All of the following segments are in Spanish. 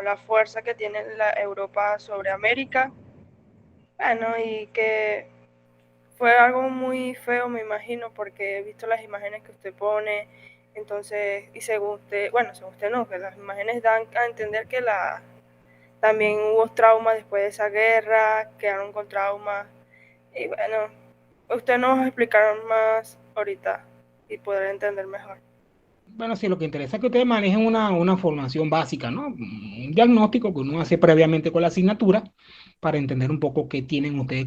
la fuerza que tiene la Europa sobre América. Bueno, y que fue algo muy feo, me imagino, porque he visto las imágenes que usted pone, entonces, y según usted, bueno, según usted no, que las imágenes dan a entender que también hubo traumas después de esa guerra, quedaron con traumas, y bueno, usted nos va a explicar más ahorita y poder entender mejor. Bueno, sí, lo que interesa es que ustedes manejen una formación básica, ¿no? Un diagnóstico que uno hace previamente con la asignatura para entender un poco qué tienen ustedes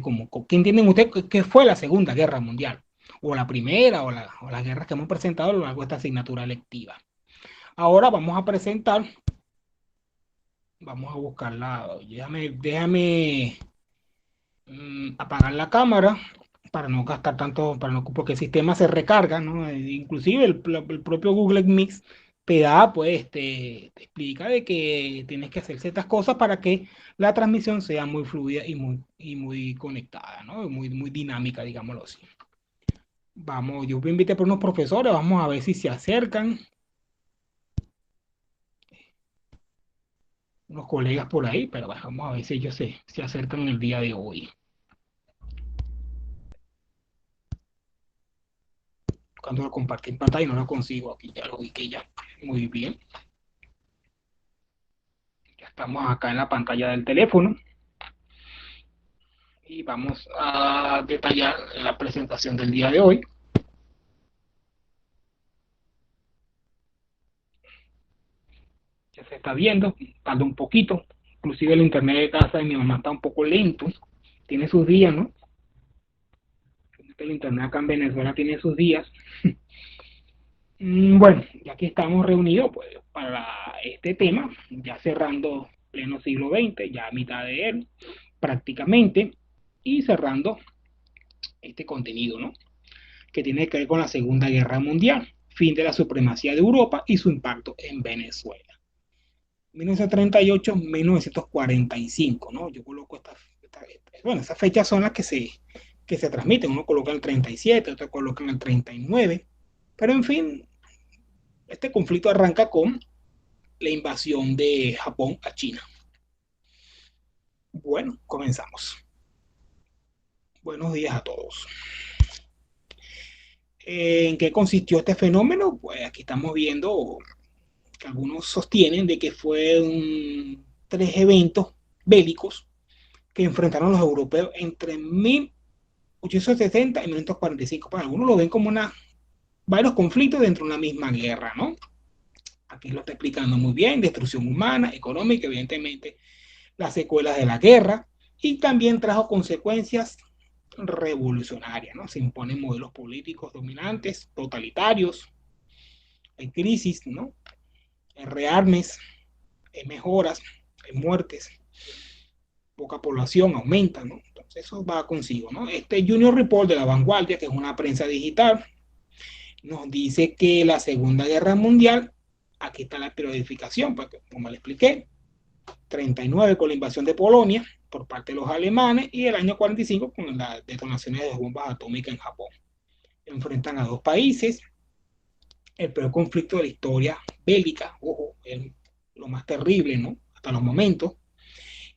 qué entienden ustedes que fue la Segunda Guerra Mundial, o la primera, o las guerras que hemos presentado a lo largo de esta asignatura lectiva. Ahora vamos a presentar, vamos a buscarla, déjame apagar la cámara para no gastar tanto, porque el sistema se recarga, ¿no? Inclusive el propio Google Mix te da, pues, te explica de que tienes que hacer ciertas cosas para que la transmisión sea muy fluida y muy conectada, ¿no? Muy dinámica, digámoslo así. Vamos, yo me invité por unos profesores, vamos a ver si se acercan, unos colegas por ahí, pero bueno, vamos a ver si ellos se acercan el día de hoy. Cuando compartir pantalla no lo consigo aquí, ya lo vi que ya. Muy bien. Ya estamos acá en la pantalla del teléfono y vamos a detallar la presentación del día de hoy. Ya se está viendo, tarda un poquito. Inclusive el internet de casa de mi mamá está un poco lento. Tiene sus días, ¿no? El internet acá en Venezuela tiene sus días. Bueno, ya que estamos reunidos pues, para este tema, ya cerrando pleno siglo XX, ya a mitad de él, prácticamente, y cerrando este contenido, ¿no? Que tiene que ver con la Segunda Guerra Mundial, fin de la supremacía de Europa y su impacto en Venezuela. 1938-1945, ¿no? Yo coloco bueno, esas fechas son las que se transmiten. Uno coloca el 37, otro coloca el 39, pero en fin, este conflicto arranca con la invasión de Japón a China. Bueno, comenzamos. Buenos días a todos. ¿En qué consistió este fenómeno? Pues aquí estamos viendo que algunos sostienen de que tres eventos bélicos que enfrentaron los europeos entre 1860 y 1945. Pues algunos lo ven como varios conflictos dentro de una misma guerra, ¿no? Aquí lo está explicando muy bien, destrucción humana, económica, evidentemente, las secuelas de la guerra, y también trajo consecuencias revolucionarias, ¿no? Se imponen modelos políticos dominantes, totalitarios, hay crisis, ¿no? Hay rearmes, hay mejoras, hay muertes, poca población aumenta, ¿no? Entonces eso va consigo, ¿no? Este Junior Report de la Vanguardia, que es una prensa digital, nos dice que la Segunda Guerra Mundial, aquí está la periodificación, porque como le expliqué, 39 con la invasión de Polonia por parte de los alemanes y el año 45 con las detonaciones de bombas atómicas en Japón. Enfrentan a dos países, el peor conflicto de la historia bélica, ojo, lo más terrible, ¿no? Hasta los momentos,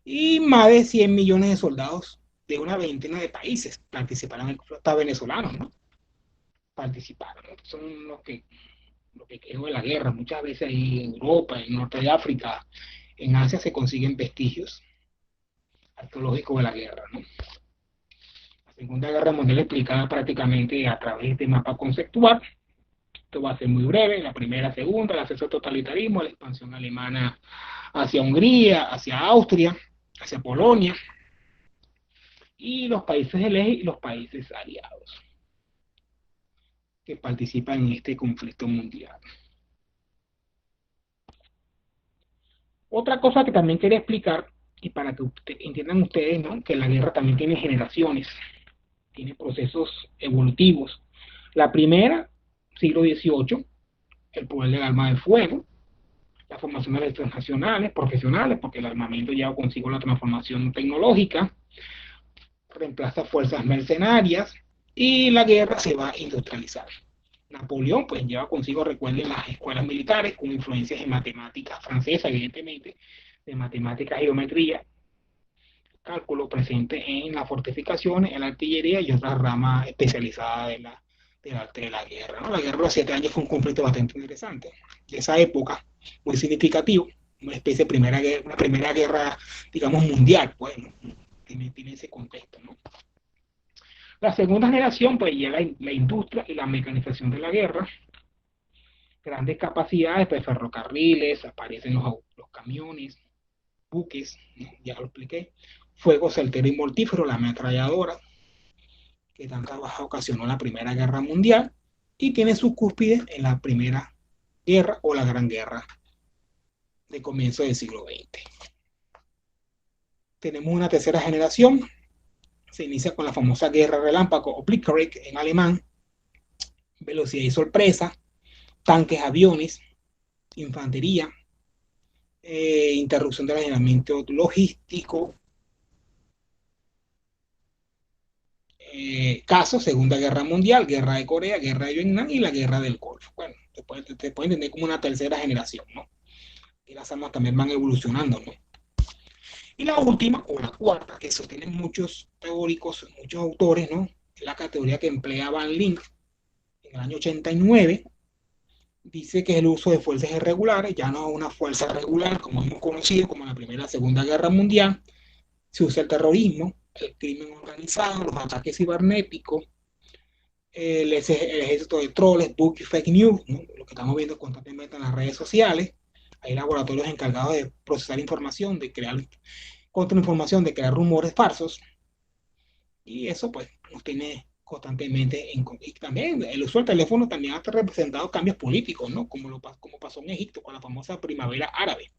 y más de 100 millones de soldados de una veintena de países participaron, hasta venezolanos, ¿no? Participaron, ¿no? Son lo que quedó de la guerra. Muchas veces ahí en Europa, en Norte de África, en Asia se consiguen vestigios arqueológicos de la guerra, ¿no? La Segunda Guerra Mundial explicada prácticamente a través de mapa conceptual. Esto va a ser muy breve. La primera, segunda, el acceso al totalitarismo, la expansión alemana hacia Hungría, hacia Austria, hacia Polonia, y los países del eje y los países aliados que participan en este conflicto mundial. Otra cosa que también quería explicar, y para que entiendan ustedes, ¿no? Que la guerra también tiene generaciones, tiene procesos evolutivos. La primera, siglo XVIII, el poder del arma de fuego, la formación de las transnacionales, profesionales, porque el armamento lleva consigo la transformación tecnológica, reemplaza fuerzas mercenarias y la guerra se va a industrializar. Napoleón pues lleva consigo, recuerden, las escuelas militares con influencias en matemáticas francesas, evidentemente, de matemática, geometría, cálculo presente en las fortificaciones, en la artillería y otras ramas especializadas del arte de la guerra, ¿no? La guerra de los 7 años fue un conflicto bastante interesante. De esa época, muy significativo, una especie de una primera guerra, digamos, mundial, pues, ¿no? Tiene ese contexto, ¿no? La segunda generación, pues, ya la industria y la mecanización de la guerra, grandes capacidades, pues, ferrocarriles, aparecen los camiones, buques, ¿no? Ya lo expliqué, fuego certero y mortífero, la ametralladora, que tanta baja ocasionó la Primera Guerra Mundial y tiene su cúspide en la Primera Guerra o la Gran Guerra de comienzo del siglo XX. Tenemos una tercera generación, se inicia con la famosa Guerra Relámpago o Blitzkrieg en alemán, velocidad y sorpresa, tanques, aviones, infantería, interrupción del almacenamiento logístico, casos, Segunda Guerra Mundial, Guerra de Corea, Guerra de Vietnam y la Guerra del Golfo. Bueno, te puede entender como una tercera generación, ¿no? Y las armas también van evolucionando, ¿no? Y la última, o la cuarta, que sostienen muchos teóricos, muchos autores, ¿no? Es la categoría que emplea Van Link en el año 89. Dice que es el uso de fuerzas irregulares, ya no una fuerza regular, como hemos conocido, como en la Primera y Segunda Guerra Mundial. Se usa el terrorismo, el crimen organizado, los ataques cibernéticos, el ejército de troles, book y fake news, ¿no? Lo que estamos viendo constantemente en las redes sociales. Hay laboratorios encargados de procesar información, de crear contrainformación, de crear rumores falsos. Y eso pues nos tiene constantemente y también el uso del teléfono también ha representado cambios políticos, ¿no? Como pasó en Egipto con la famosa primavera árabe.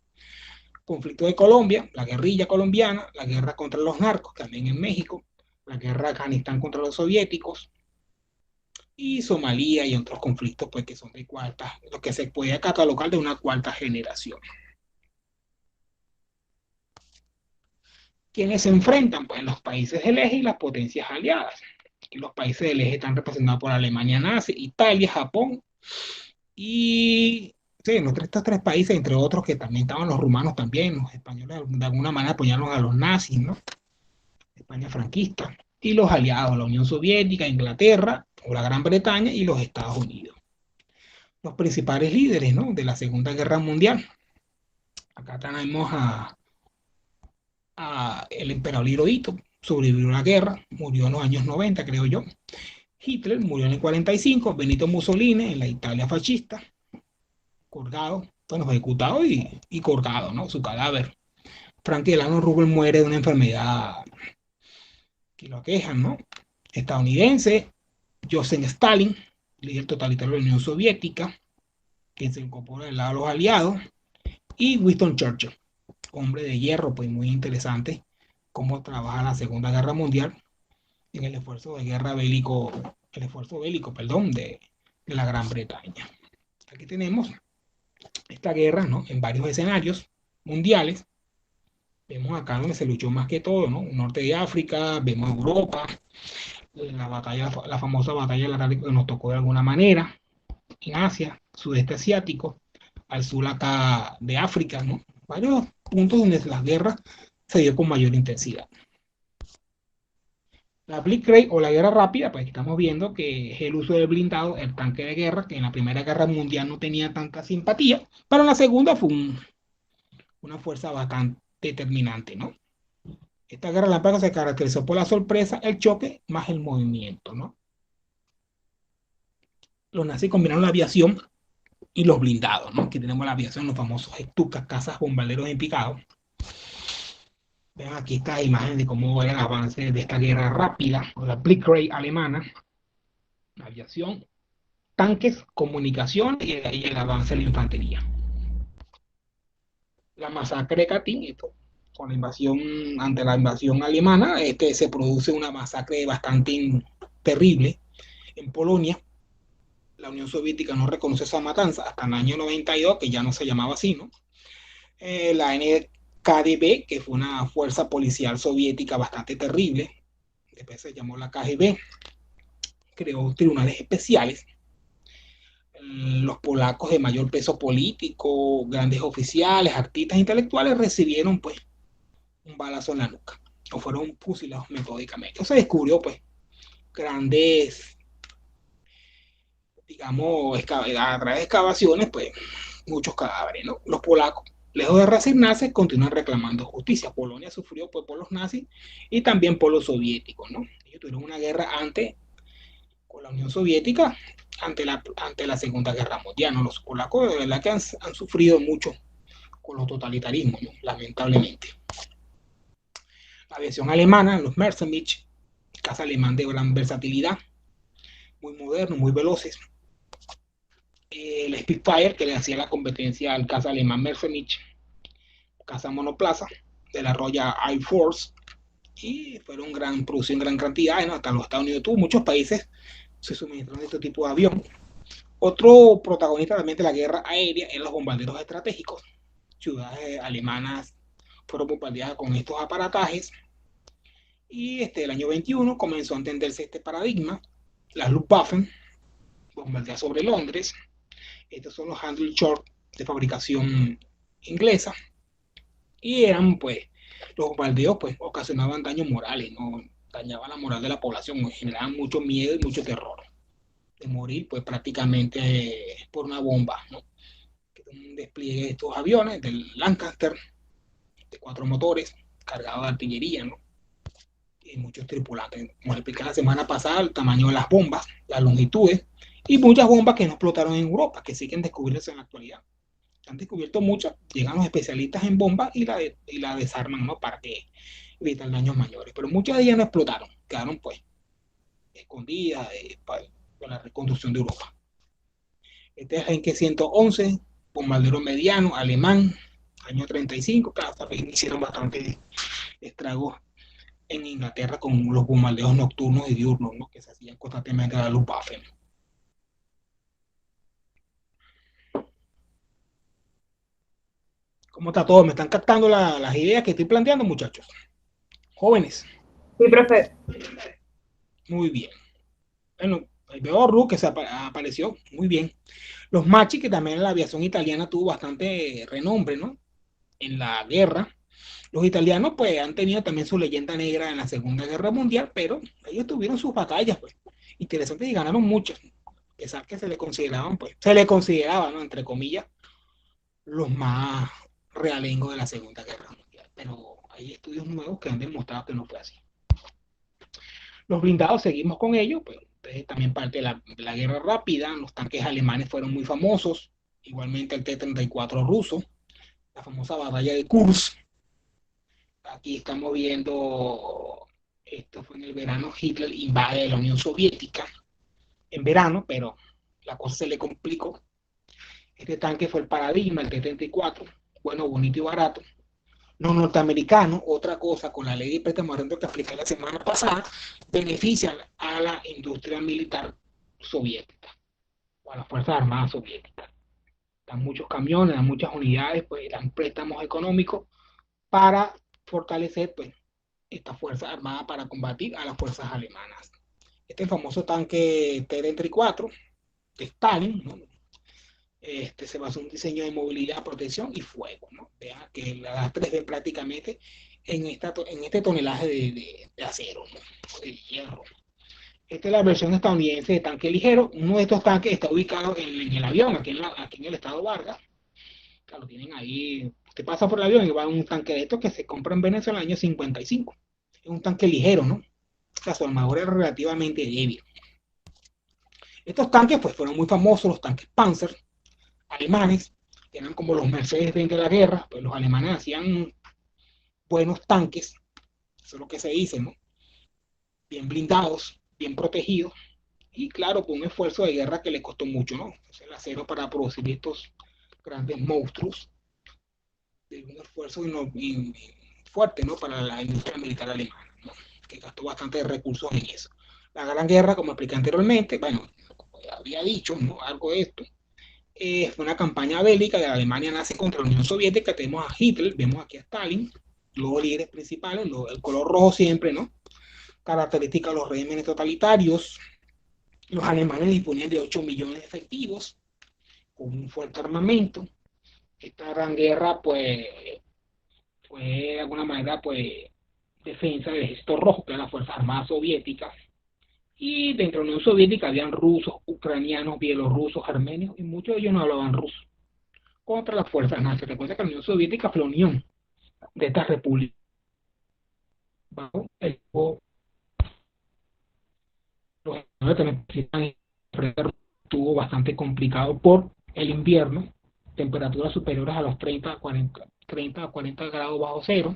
Conflicto de Colombia, la guerrilla colombiana, la guerra contra los narcos, también en México, la guerra de Afganistán contra los soviéticos, y Somalia y otros conflictos pues que son de lo que se puede catalogar de una cuarta generación. ¿Quiénes se enfrentan? Pues los países del eje y las potencias aliadas. Y los países del eje están representados por Alemania nazi, Italia, Japón y sí, estos tres países, entre otros que también estaban los rumanos también, los españoles de alguna manera apoyaron a los nazis, ¿no? España franquista. Y los aliados, la Unión Soviética, Inglaterra o la Gran Bretaña y los Estados Unidos. Los principales líderes, ¿no? De la Segunda Guerra Mundial. Acá tenemos a el emperador Hirohito, sobrevivió a la guerra, murió en los años 90, creo yo. Hitler murió en el 45, Benito Mussolini en la Italia fascista, colgado, bueno, ejecutado y colgado, ¿no? Su cadáver. Frank Delano Roosevelt muere de una enfermedad que lo aquejan, ¿no? Estadounidense, Joseph Stalin, líder totalitario de la Unión Soviética, que se incorpora del lado de los aliados, y Winston Churchill, hombre de hierro, pues muy interesante cómo trabaja la Segunda Guerra Mundial en el esfuerzo bélico, perdón, de la Gran Bretaña. Aquí tenemos esta guerra, ¿no? En varios escenarios mundiales. Vemos acá donde se luchó más que todo, ¿no? Norte de África, vemos Europa, la famosa batalla del Atlántico que nos tocó de alguna manera, en Asia, sudeste asiático, al sur acá de África, ¿no? Varios puntos donde las guerras se dio con mayor intensidad. La Blitzkrieg o la guerra rápida, pues estamos viendo que es el uso del blindado, el tanque de guerra, que en la Primera Guerra Mundial no tenía tanta simpatía, pero en la Segunda fue una fuerza bastante determinante, ¿no? Esta guerra relámpago se caracterizó por la sorpresa, el choque, más el movimiento, ¿no? Los nazis combinaron la aviación y los blindados, ¿no? Aquí tenemos la aviación, los famosos Stuka, cazas bombarderos en picado. Vean aquí esta imagen de cómo era el avance de esta guerra rápida, o la Blitzkrieg alemana, la aviación, tanques, comunicación y el avance de la infantería. La masacre de Katyn, ante la invasión alemana, se produce una masacre bastante terrible en Polonia. La Unión Soviética no reconoce esa matanza hasta el año 92, que ya no se llamaba así, ¿no? La NKVD, que fue una fuerza policial soviética bastante terrible, después se llamó la KGB, creó tribunales especiales. Los polacos de mayor peso político, grandes oficiales, artistas intelectuales recibieron pues un balazo en la nuca o fueron fusilados metódicamente. Se descubrió pues grandes, digamos, a través de excavaciones, pues muchos cadáveres, ¿no? Los polacos, lejos de resignarse, continúan reclamando justicia. Polonia sufrió pues, por los nazis y también por los soviéticos, ¿no? Ellos tuvieron una guerra antes con la Unión Soviética ante la Segunda Guerra Mundial, ¿no? Los polacos de verdad que han sufrido mucho con los totalitarismos, ¿no? Lamentablemente. La aviación alemana, los Messerschmitt, caza alemán de gran versatilidad, muy modernos, muy veloces. El Spitfire, que le hacía la competencia al caza alemán Messerschmitt, caza monoplaza de la Royal Air Force, y fueron producción en gran cantidad, ¿no? Hasta los Estados Unidos tuvo muchos países se suministraron de este tipo de avión. Otro protagonista también de la guerra aérea eran los bombarderos estratégicos. Ciudades alemanas fueron bombardeadas con estos aparatajes y el año 21 comenzó a entenderse este paradigma. Las Luftwaffe bombardeadas sobre Londres. Estos son los Handley Short de fabricación inglesa y eran pues los bombardeos pues ocasionaban daños morales, no dañaban la moral de la población, generaban mucho miedo y mucho terror de morir pues prácticamente por una bomba, ¿no? Un despliegue de estos aviones del Lancaster de 4 motores cargados de artillería, ¿no? Y muchos tripulantes. Como expliqué la semana pasada, el tamaño de las bombas, las longitudes y muchas bombas que no explotaron en Europa, que siguen descubriéndose en la actualidad. Han descubierto muchas, llegan los especialistas en bombas y la desarman, ¿no? Para que evitar daños mayores. Pero muchas de ellas no explotaron, quedaron pues escondidas para la reconstrucción de Europa. Este es el Heinkel 111, bombardero mediano, alemán, año 35, claro, también hicieron bastante estragos en Inglaterra con los bombardeos nocturnos y diurnos, ¿no? Que se hacían constantemente a la Luftwaffe. ¿Cómo está todo? ¿Me están captando las ideas que estoy planteando, muchachos? Jóvenes. Sí, profe. Muy bien. Bueno, veo a Ru que apareció muy bien. Los Machi, que también en la aviación italiana tuvo bastante renombre, ¿no? En la guerra. Los italianos, pues, han tenido también su leyenda negra en la Segunda Guerra Mundial, pero ellos tuvieron sus batallas, pues, interesantes y ganaron muchas. A pesar que se le consideraban, pues, se le consideraba, ¿no? Entre comillas, los más realengos de la Segunda Guerra Mundial. Pero hay estudios nuevos que han demostrado que no fue así. Los blindados, seguimos con ellos, pues, también parte de la guerra rápida. Los tanques alemanes fueron muy famosos, igualmente el T-34 ruso, la famosa batalla de Kursk. Aquí estamos viendo, esto fue en el verano, Hitler invade la Unión Soviética en verano, pero la cosa se le complicó. Este tanque fue el paradigma, el T-34, bueno, bonito y barato. No norteamericano, otra cosa, con la ley de préstamo que expliqué la semana pasada, beneficia a la industria militar soviética, o a las Fuerzas Armadas soviéticas. Dan muchos camiones, dan muchas unidades, pues dan préstamos económicos para fortalecer pues, esta fuerza armada para combatir a las fuerzas alemanas. Este famoso tanque T-34 de Stalin, ¿no? Se basó en un diseño de movilidad, protección y fuego, ¿no? Vean que las 3D prácticamente en este tonelaje de acero, ¿no? De hierro. Esta es la versión estadounidense de tanque ligero. Uno de estos tanques está ubicado en el avión, aquí en el estado Vargas. Lo tienen ahí. Usted pasa por el avión y va a un tanque de estos que se compra en Venezuela en el año 55. Es un tanque ligero, ¿no? O sea, su armadura es relativamente débil. Estos tanques pues fueron muy famosos, los tanques Panzer alemanes, que eran como los Mercedes-Benz de la guerra, pues los alemanes hacían buenos tanques, eso es lo que se dice, ¿no? Bien blindados, bien protegidos, y claro, con un esfuerzo de guerra que le costó mucho, ¿no? Entonces, el acero para producir estos grandes monstruos, de un esfuerzo fuerte, ¿no? Para la industria militar alemana, ¿no? Que gastó bastante recursos en eso. La Gran Guerra, como expliqué anteriormente, bueno, como había dicho, ¿no? Algo de esto, fue una campaña bélica de la Alemania nazi contra la Unión Soviética. Tenemos a Hitler, vemos aquí a Stalin, los líderes principales, el color rojo siempre, ¿no? Característica de los regímenes totalitarios. Los alemanes disponían de 8 millones de efectivos, con un fuerte armamento. Esta gran guerra, pues, fue de alguna manera, pues, defensa del Ejército Rojo, que eran las Fuerzas Armadas Soviéticas. Y dentro de la Unión Soviética habían rusos, ucranianos, bielorrusos, armenios, y muchos de ellos no hablaban ruso, contra las fuerzas nazis. Recuerda que la Unión Soviética fue la unión de estas repúblicas bajo el los españoles también estuvo bastante complicado por el invierno, temperaturas superiores a los 30 a 40 grados bajo cero.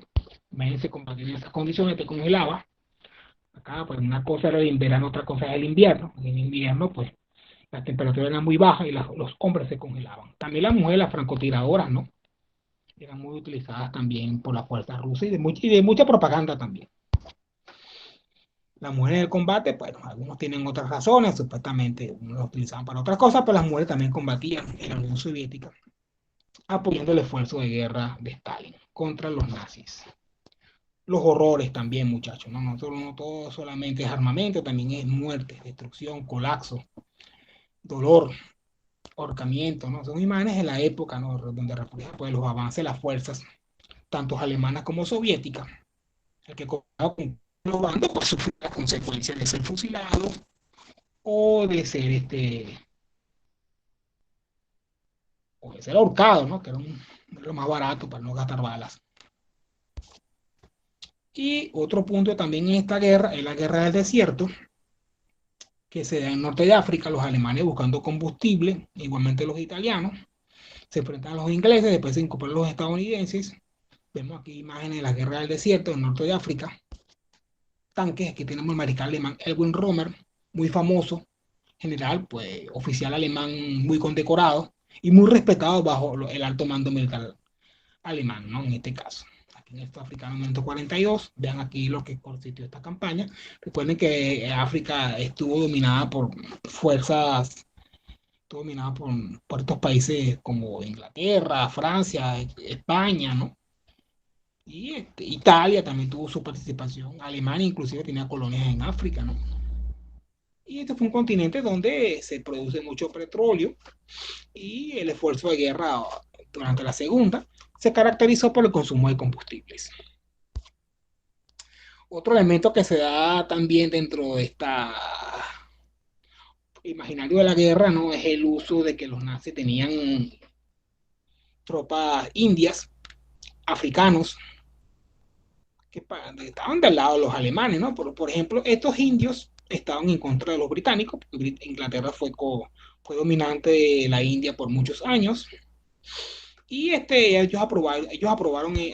Imagínense combatir en esas condiciones, te congelaba. Acá, pues una cosa era el verano, otra cosa era el invierno. En el invierno, pues las temperaturas eran muy bajas y los hombres se congelaban. También las mujeres, las francotiradoras, ¿no? Eran muy utilizadas también por las fuerzas rusas y de mucha propaganda también. Las mujeres del combate, bueno, algunos tienen otras razones, supuestamente unos las utilizaban para otras cosas, pero las mujeres también combatían en la Unión Soviética, apoyando el esfuerzo de guerra de Stalin contra los nazis. Los horrores también, muchachos, no todo solamente es armamento, también es muerte, destrucción, colapso, dolor, ahorcamiento, ¿no? Son imágenes de la época, ¿no? Donde refleja pues, los avances de las fuerzas, tanto alemanas como soviéticas, el que contaba con los bandos por sufrir las consecuencias de ser fusilado o de ser o de ser ahorcado, ¿no? Que era lo más barato para no gastar balas. Y otro punto también en esta guerra es la guerra del desierto, que se da en el norte de África, los alemanes buscando combustible, igualmente los italianos, se enfrentan a los ingleses, después se incorporan los estadounidenses. Vemos aquí imágenes de la guerra del desierto en el norte de África. Tanques, aquí tenemos el mariscal alemán Erwin Rommel, muy famoso, general, pues oficial alemán muy condecorado y muy respetado bajo el alto mando militar alemán, ¿no? En este caso. Aquí en esto africano 1942, vean aquí lo que constituyó esta campaña. Recuerden que África estuvo dominada por fuerzas, dominada por estos países como Inglaterra, Francia, España, ¿no? Y Italia también tuvo su participación. Alemania inclusive tenía colonias en África, ¿no? Y este fue un continente donde se produce mucho petróleo y el esfuerzo de guerra durante la segunda se caracterizó por el consumo de combustibles. Otro elemento que se da también dentro de esta imaginario de la guerra, ¿no? Es el uso de que los nazis tenían tropas indias, africanos, que estaban del lado de los alemanes, ¿no? Por ejemplo, estos indios estaban en contra de los británicos. Inglaterra fue dominante de la India por muchos años. Y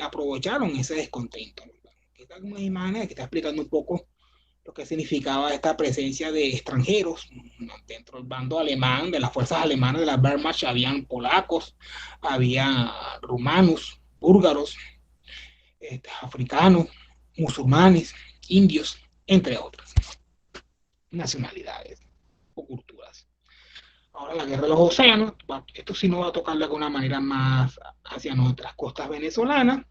aprovecharon ese descontento. Esta es una imagen que está explicando un poco lo que significaba esta presencia de extranjeros dentro del bando alemán, de las fuerzas alemanas de la Wehrmacht. Habían polacos, había rumanos, búlgaros, africanos, musulmanes, indios, entre otras nacionalidades o culturas. Ahora la guerra de los océanos, esto sí nos va a tocar de alguna manera más hacia nuestras costas venezolanas.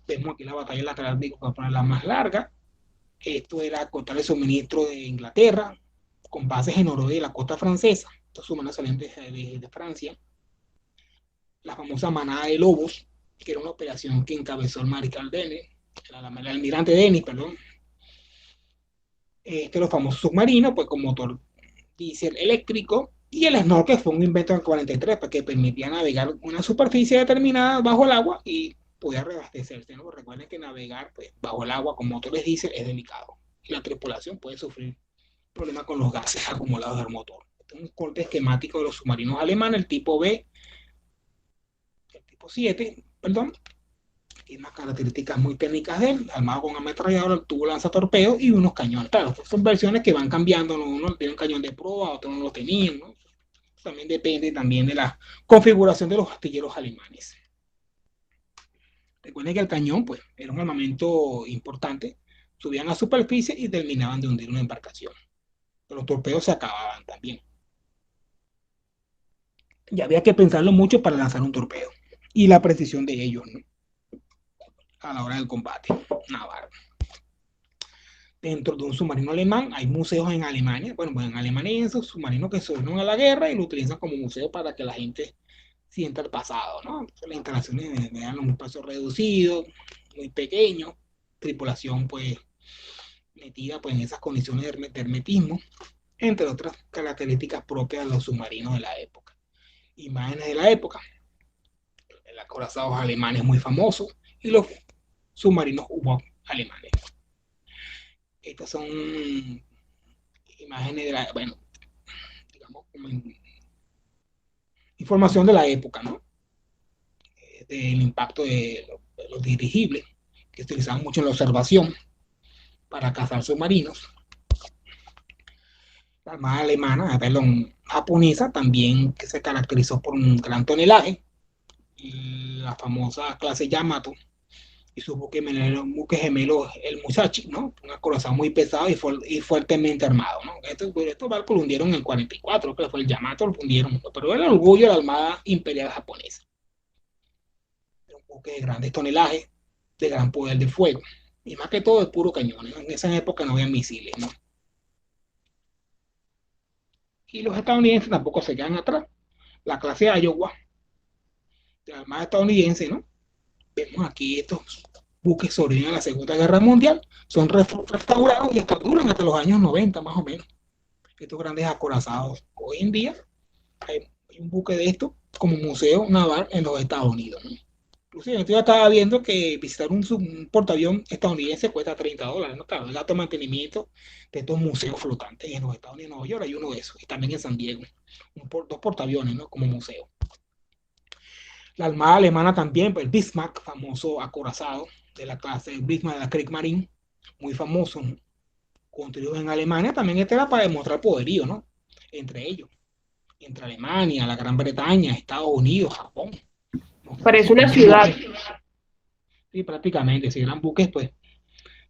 Vemos aquí la batalla del Atlántico, que fue la más larga. Esto era cortar el suministro de Inglaterra, con bases en Noruega y la costa francesa. Estos humanos salían de Francia. La famosa manada de lobos, que era una operación que encabezó el mariscal Dennis, el almirante Dennis, perdón. Los famosos submarinos, pues con motor diésel eléctrico, y el snorkel fue un invento del 43 para que permitía navegar una superficie determinada bajo el agua y podía reabastecerse, ¿no? Recuerden que navegar pues, bajo el agua con motores diésel es delicado y la tripulación puede sufrir problemas con los gases acumulados del motor. Este es un corte esquemático de los submarinos alemanes, el tipo B, el tipo 7, perdón. Tiene unas características muy técnicas de él, armado con ametralladora, tubo lanzatorpedos y unos cañones. Claro, son versiones que van cambiando, ¿no? Uno tiene un cañón de proa, otro no lo tenían, ¿no? También depende también de la configuración de los astilleros alemanes. Recuerden que el cañón, pues, era un armamento importante, subían a la superficie y terminaban de hundir una embarcación. Pero los torpedos se acababan también. Y había que pensarlo mucho para lanzar un torpedo. Y la precisión de ellos, ¿no? A la hora del combate naval. dentro de un submarino alemán. Hay museos en Alemania. Bueno, pues en Alemania hay esos submarinos que sobreviven a la guerra y lo utilizan como museo para que la gente sienta el pasado, ¿no? Entonces, las instalaciones eran un espacio reducido, muy pequeño, tripulación pues metida pues en esas condiciones de hermetismo, entre otras características propias de los submarinos de la época. Imágenes de la época, el acorazado alemanes muy famoso y los submarinos U-Boot alemanes. Estas son imágenes de la, bueno, digamos, como información de la época, ¿no? Del impacto de los dirigibles, que se utilizaban mucho en la observación para cazar submarinos. La armada alemana, perdón, japonesa, también que se caracterizó por un gran tonelaje, la famosa clase Yamato y su buque gemelo, el Musashi, ¿no? Un acorazado muy pesado y fuertemente armado, ¿no? Estos barcos lo hundieron en el 44, que fue el Yamato, lo hundieron, pero era el orgullo de la Armada Imperial Japonesa. Era un buque de grandes tonelajes, de gran poder de fuego, y más que todo de puro cañones, ¿no? En esa época no había misiles, ¿no? Y los estadounidenses tampoco se quedan atrás. La clase Iowa, de la Armada estadounidense, ¿no? Vemos aquí estos buques sobreviven a la Segunda Guerra Mundial, son restaurados y hasta duran hasta los años 90 más o menos. Estos grandes acorazados. Hoy en día hay un buque de esto como museo naval en los Estados Unidos, ¿no? Inclusive yo estaba viendo que visitar un portaavión estadounidense cuesta $30, ¿no? Claro, el gasto de mantenimiento de estos museos flotantes en los Estados Unidos, en Nueva York hay uno de esos, y también en San Diego, dos portaaviones, ¿no? Como museo. La Armada Alemana también, pues el Bismarck, famoso acorazado de la clase Bismarck de la Kriegsmarine, muy famoso, ¿no? Construido en Alemania, también este era para demostrar poderío, ¿no? Entre ellos, entre Alemania, la Gran Bretaña, Estados Unidos, Japón, ¿no? Parece una Son ciudad. buques, sí, prácticamente, sí, eran buques, pues,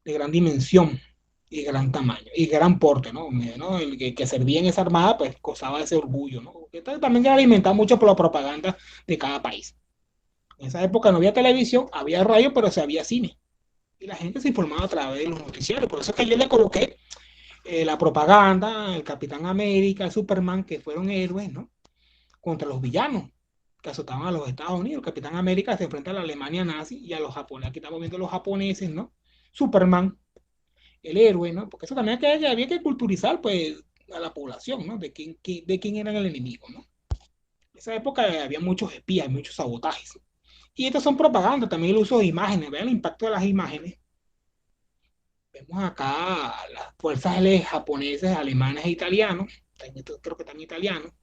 de gran dimensión y gran tamaño y gran porte, ¿no? ¿No? El que servía en esa armada, pues, gozaba de ese orgullo, ¿no? Que también era alimentado mucho por la propaganda de cada país. En esa época no había televisión, había radio, pero se había cine. Y la gente se informaba a través de los noticiarios. Por eso es que yo le coloqué la propaganda, el Capitán América, el Superman, que fueron héroes, ¿no? Contra los villanos que azotaban a los Estados Unidos. El Capitán América se enfrenta a la Alemania nazi y a los japoneses. Aquí estamos viendo los japoneses, ¿no? Superman, el héroe, ¿no? Porque eso también había que culturizar, pues, a la población, ¿no? De quién era el enemigo, ¿no? En esa época había muchos espías, muchos sabotajes. Y estas son propaganda, también el uso de imágenes. Vean el impacto de las imágenes. Vemos acá las fuerzas japonesas, alemanes e italianos. Creo que están italianos.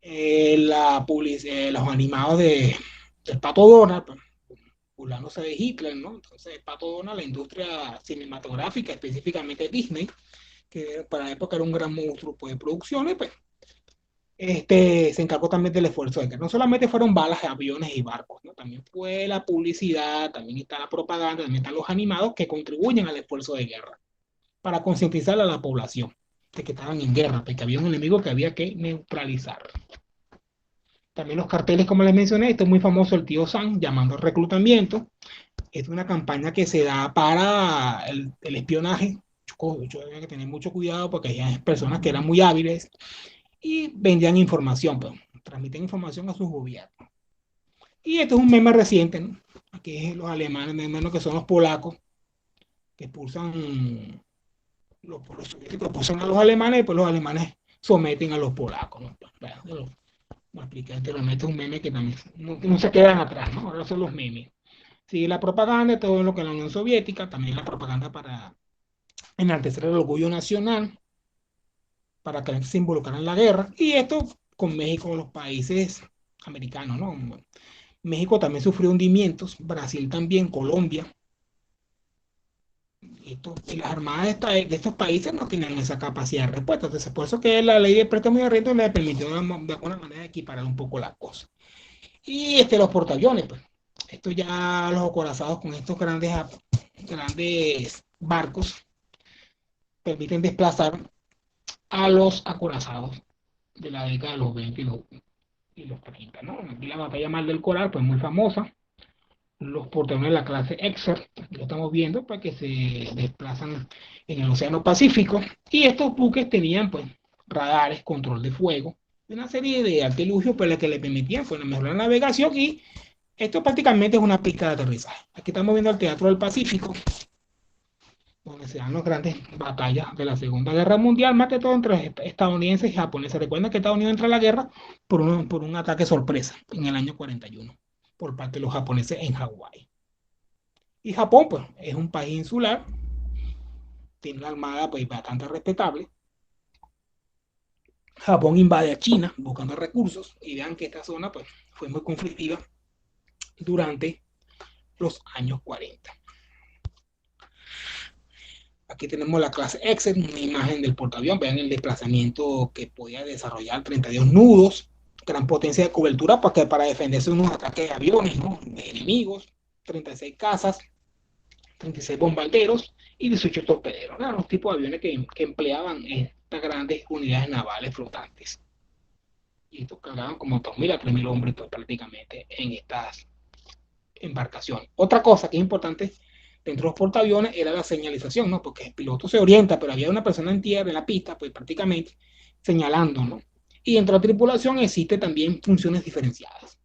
Los animados del Pato Donald, pues, burlándose de Hitler, ¿no? Entonces, el Pato Donald, la industria cinematográfica, específicamente Disney, que para la época era un gran monstruo pues, de producciones, pues, se encargó también del esfuerzo de que no solamente fueron balas, aviones y barcos, ¿no? También fue la publicidad, también está la propaganda, también están los animados que contribuyen al esfuerzo de guerra para concientizar a la población de que estaban en guerra, porque había un enemigo que había que neutralizar. También los carteles, como les mencioné, esto es muy famoso, el tío Sam llamando al reclutamiento. Es una campaña que se da para el espionaje. Yo había que tener mucho cuidado porque hay personas que eran muy hábiles y vendían información, pues, transmiten información a sus gobiernos. Y esto es un meme reciente, ¿no? Aquí los alemanes, menos que son los polacos, que expulsan, los soviéticos expulsan a los alemanes y después los alemanes someten a los polacos, ¿no? Bueno, me expliqué anteriormente, un meme que también no se quedan atrás, ¿no? Ahora son los memes. Sí, la propaganda, todo lo que es la Unión Soviética, también la propaganda para enaltecer el orgullo nacional, para que se involucraran en la guerra, y esto con México, los países americanos, ¿no? México también sufrió hundimientos, Brasil también, Colombia, y las armadas de estos países no tienen esa capacidad de respuesta, entonces por eso que la ley de préstamo y arriendo le permitió de alguna manera equiparar un poco la cosa. Y los portaaviones, pues, esto ya los acorazados con estos grandes barcos permiten desplazar a los acorazados de la década de los 20 y los 30, ¿no? Aquí la batalla Mar del Coral, pues muy famosa. los portaaviones de la clase Exer, lo estamos viendo, para que se desplazan en el Océano Pacífico, y estos buques tenían pues radares, control de fuego, una serie de artilugios para que le permitían pues, mejorar la navegación, y esto prácticamente es una pista de aterrizaje. Aquí estamos viendo el Teatro del Pacífico, donde se dan las grandes batallas de la Segunda Guerra Mundial, más que todo entre estadounidenses y japoneses. Recuerda que Estados Unidos entra a la guerra por un ataque sorpresa en el año 41 por parte de los japoneses en Hawái. Y Japón, pues, es un país insular, tiene una armada pues, bastante respetable. Japón invade a China buscando recursos y vean que esta zona pues, fue muy conflictiva durante los años 40. Aquí tenemos la clase Excel, una imagen del portaavión. Vean el desplazamiento que podía desarrollar, 32 nudos, gran potencia de cobertura porque para defenderse de unos ataques de aviones, ¿no? De enemigos, 36 cazas, 36 bombarderos y 18 torpederos. Eran los tipos de aviones que empleaban estas grandes unidades navales flotantes. Y estos cargaban como 2.000 a 3.000 hombres pues, prácticamente en estas embarcaciones. Otra cosa que es importante dentro de los portaaviones era la señalización, ¿no? Porque el piloto se orienta, pero había una persona en tierra, en la pista, pues prácticamente señalando, ¿no? Y dentro de la tripulación existe también funciones diferenciadas.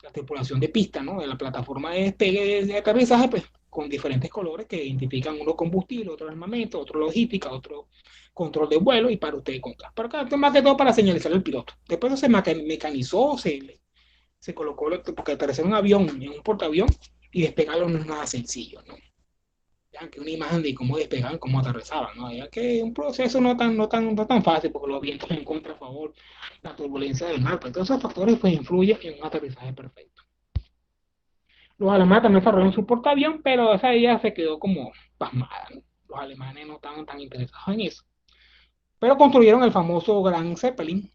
La tripulación de pista, ¿no? De la plataforma de despegue de aterrizaje, pues con diferentes colores que identifican uno combustible, otro armamento, otro logística, otro control de vuelo y para usted contra. Pero más que todo para señalizar al piloto. Después se mecanizó, se colocó, porque aterrizar un avión en un portaavión y despegarlo no es nada sencillo, ¿no? Ya que una imagen de cómo despegaban, cómo aterrizaban, ¿no? Ya que un proceso no tan fácil, porque los vientos en contra a favor, la turbulencia del mar, pues todos esos factores pues influyen en un aterrizaje perfecto. Los alemanes también desarrollaron su portaavión, pero esa idea se quedó como pasmada, ¿no? Los alemanes no estaban tan interesados en eso. Pero construyeron el famoso Gran Zeppelin.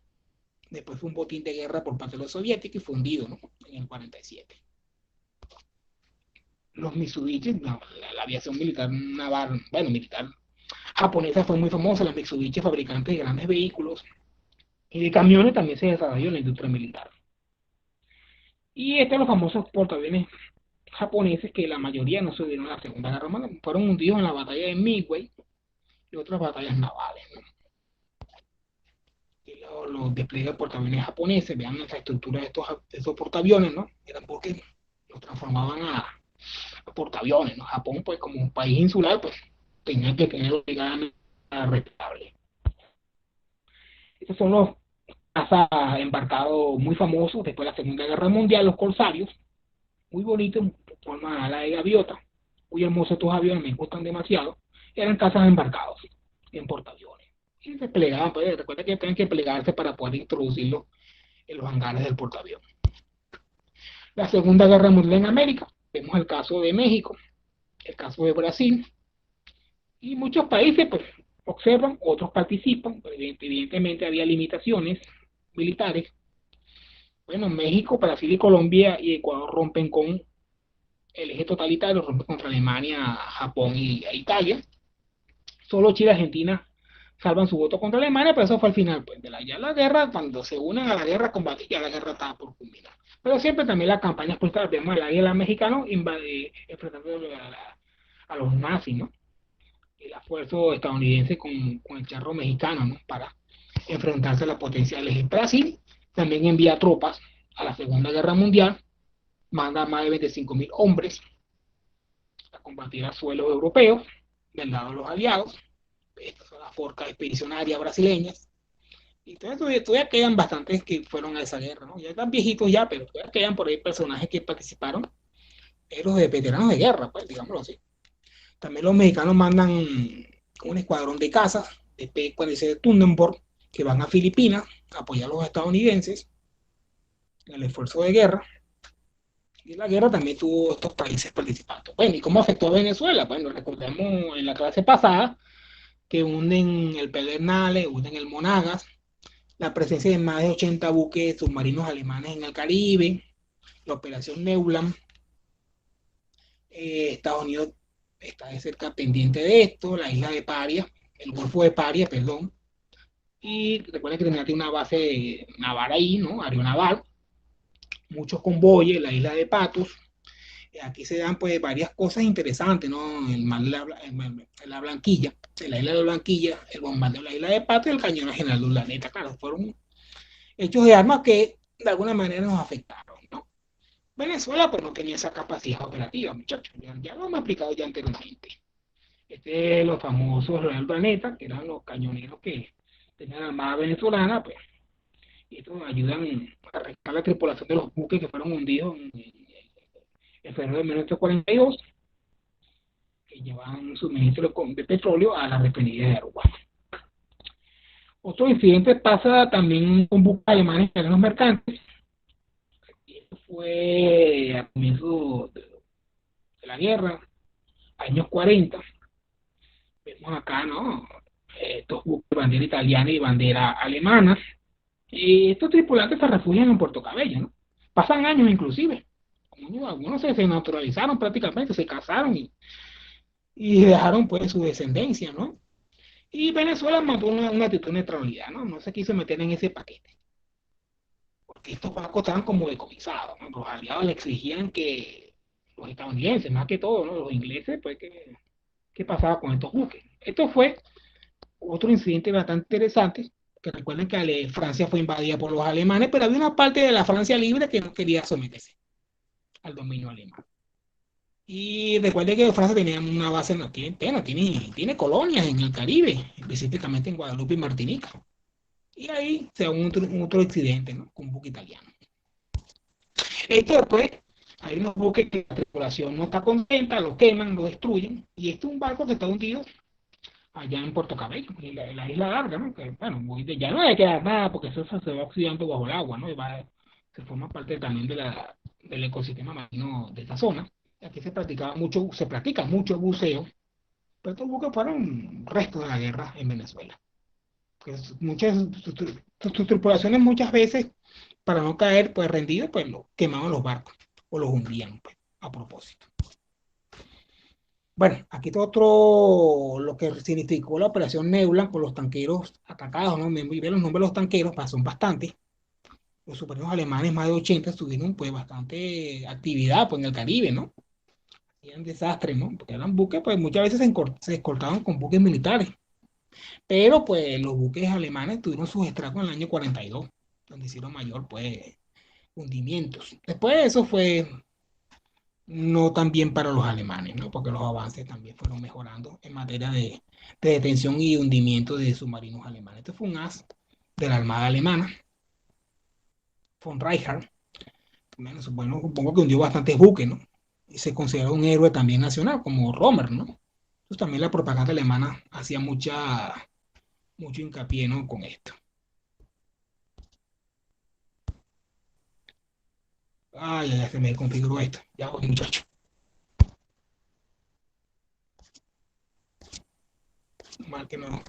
Después fue un botín de guerra por parte de los soviéticos y fundido, ¿no? En el 47. Los Mitsubishi, no, la aviación militar naval, bueno, militar japonesa fue muy famosa, las Mitsubishi fabricantes de grandes vehículos y de camiones también se desarrolló en la industria militar. Y estos los famosos portaaviones japoneses que la mayoría no se dieron en la Segunda Guerra Mundial, fueron hundidos en la batalla de Midway y otras batallas navales, ¿no? Y los despliegues de portaaviones japoneses, vean la estructura de estos portaaviones, ¿no? Eran porque los transformaban a portaaviones, ¿no? Japón, pues como un país insular, pues tenía que tener obligadamente respetable. Estos son los cazas embarcados muy famosos después de la Segunda Guerra Mundial, los corsarios, muy bonitos, forma ala de gaviota, muy hermosos estos aviones, me gustan demasiado, eran cazas embarcados en portaaviones. Y se plegaban, pues recuerda que tienen que plegarse para poder introducirlos en los hangares del portaavión. La Segunda Guerra Mundial en América, vemos el caso de México, el caso de Brasil, y muchos países pues observan, otros participan, pues, evidentemente había limitaciones militares. Bueno, México, Brasil y Colombia y Ecuador rompen con el eje totalitario, rompen contra Alemania, Japón y Italia. Solo Chile y Argentina salvan su voto contra Alemania, pero eso fue al final pues, de la guerra, cuando se unen a la guerra combatir, ya la guerra estaba por culminar. Pero siempre también las campañas políticas, vemos el águila mexicano enfrentando a los nazis, ¿no? El esfuerzo estadounidense con el charro mexicano, ¿no? Para enfrentarse a la potencia del eje. Brasil también envía tropas a la Segunda Guerra Mundial, manda más de 25.000 hombres a combatir a suelos europeos del lado de los aliados. Estas son las forcas expedicionarias brasileñas. Y todavía quedan bastantes que fueron a esa guerra, ¿no? Ya están viejitos ya, pero todavía quedan por ahí personajes que participaron, héroes de veteranos de guerra, pues, digámoslo así. También los mexicanos mandan un escuadrón de cazas de P-47 Thunderbird que van a Filipinas a apoyar a los estadounidenses en el esfuerzo de guerra. Y la guerra también tuvo estos países participando. Bueno, ¿y cómo afectó a Venezuela? Bueno, recordemos en la clase pasada que hunden el Pedernales, hunden el Monagas, la presencia de más de 80 buques submarinos alemanes en el Caribe, la operación Neuland. Estados Unidos está de cerca pendiente de esto, la isla de Paria, el Golfo de Paria, perdón, y recuerden que tenía una base naval ahí, ¿no? Aeronaval, muchos convoyes, la isla de Patos, Aquí se dan pues varias cosas interesantes, ¿no? La Blanquilla, la isla de Blanquilla, el bombardeo de la isla de Pato y el cañón general de Urdaneta. Claro, fueron hechos de armas que de alguna manera nos afectaron, ¿no? Venezuela pues no tenía esa capacidad operativa, muchachos, ya lo hemos explicado ya anteriormente. Los famosos Real Urdaneta, que eran los cañoneros que tenían la armada venezolana, pues, y estos ayudan a rescatar la tripulación de los buques que fueron hundidos en febrero de 1942, que llevaban suministro de petróleo a la refinería de Aruba. Otro incidente pasa también con buques alemanes que eran los mercantes. Esto fue a comienzos de la guerra, años 40. Vemos acá, ¿no? Estos buques de bandera italiana y bandera alemana. Y estos tripulantes se refugian en Puerto Cabello, ¿no? Pasan años inclusive. Algunos se naturalizaron prácticamente, se casaron y dejaron pues su descendencia, ¿no? Y Venezuela mandó una actitud de neutralidad, ¿no? No se quiso meter en ese paquete. Porque estos barcos estaban como decomisados, ¿no? Los aliados le exigían que los estadounidenses, más que todo, ¿no? Los ingleses, pues, ¿qué pasaba con estos buques? Esto fue otro incidente bastante interesante, que recuerden que Francia fue invadida por los alemanes, pero había una parte de la Francia libre que no quería someterse al dominio alemán. Y recuerden que Francia tenía una base, tiene colonias en el Caribe, específicamente en Guadalupe y Martinica. Y ahí se da otro accidente, ¿no? Con un buque italiano. Esto después, hay unos buques que la tripulación no está contenta, lo queman, lo destruyen. Y este es un barco que está hundido allá en Puerto Cabello, en la isla larga, ¿no? Que, bueno, ya no hay que dar nada porque eso se va oxidando bajo el agua, ¿no? Se forma parte también del ecosistema marino de esta zona. Aquí se practica mucho buceo, pero estos buques fueron restos de la guerra en Venezuela. Pues sus tripulaciones muchas veces, para no caer pues rendidos, pues lo quemaban los barcos o los hundían, pues, a propósito. Bueno, aquí está lo que significó la operación Nebula con los tanqueros atacados, ¿no? Me los nombres de los tanqueros, pues, son bastantes. Los submarinos alemanes, más de 80, tuvieron pues bastante actividad pues, en el Caribe, ¿no? Eran desastres, ¿no? Porque eran buques, pues muchas veces se escoltaban con buques militares. Pero pues los buques alemanes tuvieron sus estragos en el año 42, donde hicieron mayor pues hundimientos. Después de eso fue no tan bien para los alemanes, ¿no? Porque los avances también fueron mejorando en materia de detención y hundimiento de submarinos alemanes. Este fue un as de la Armada Alemana, von Reichardt. Bueno, supongo que hundió bastantes buques, ¿no? Y se considera un héroe también nacional, como Rommel, ¿no? Entonces también la propaganda alemana hacía mucho hincapié, ¿no? Con esto. Ay, ya se me configuró esto. Ya voy, muchacho. Mal que no.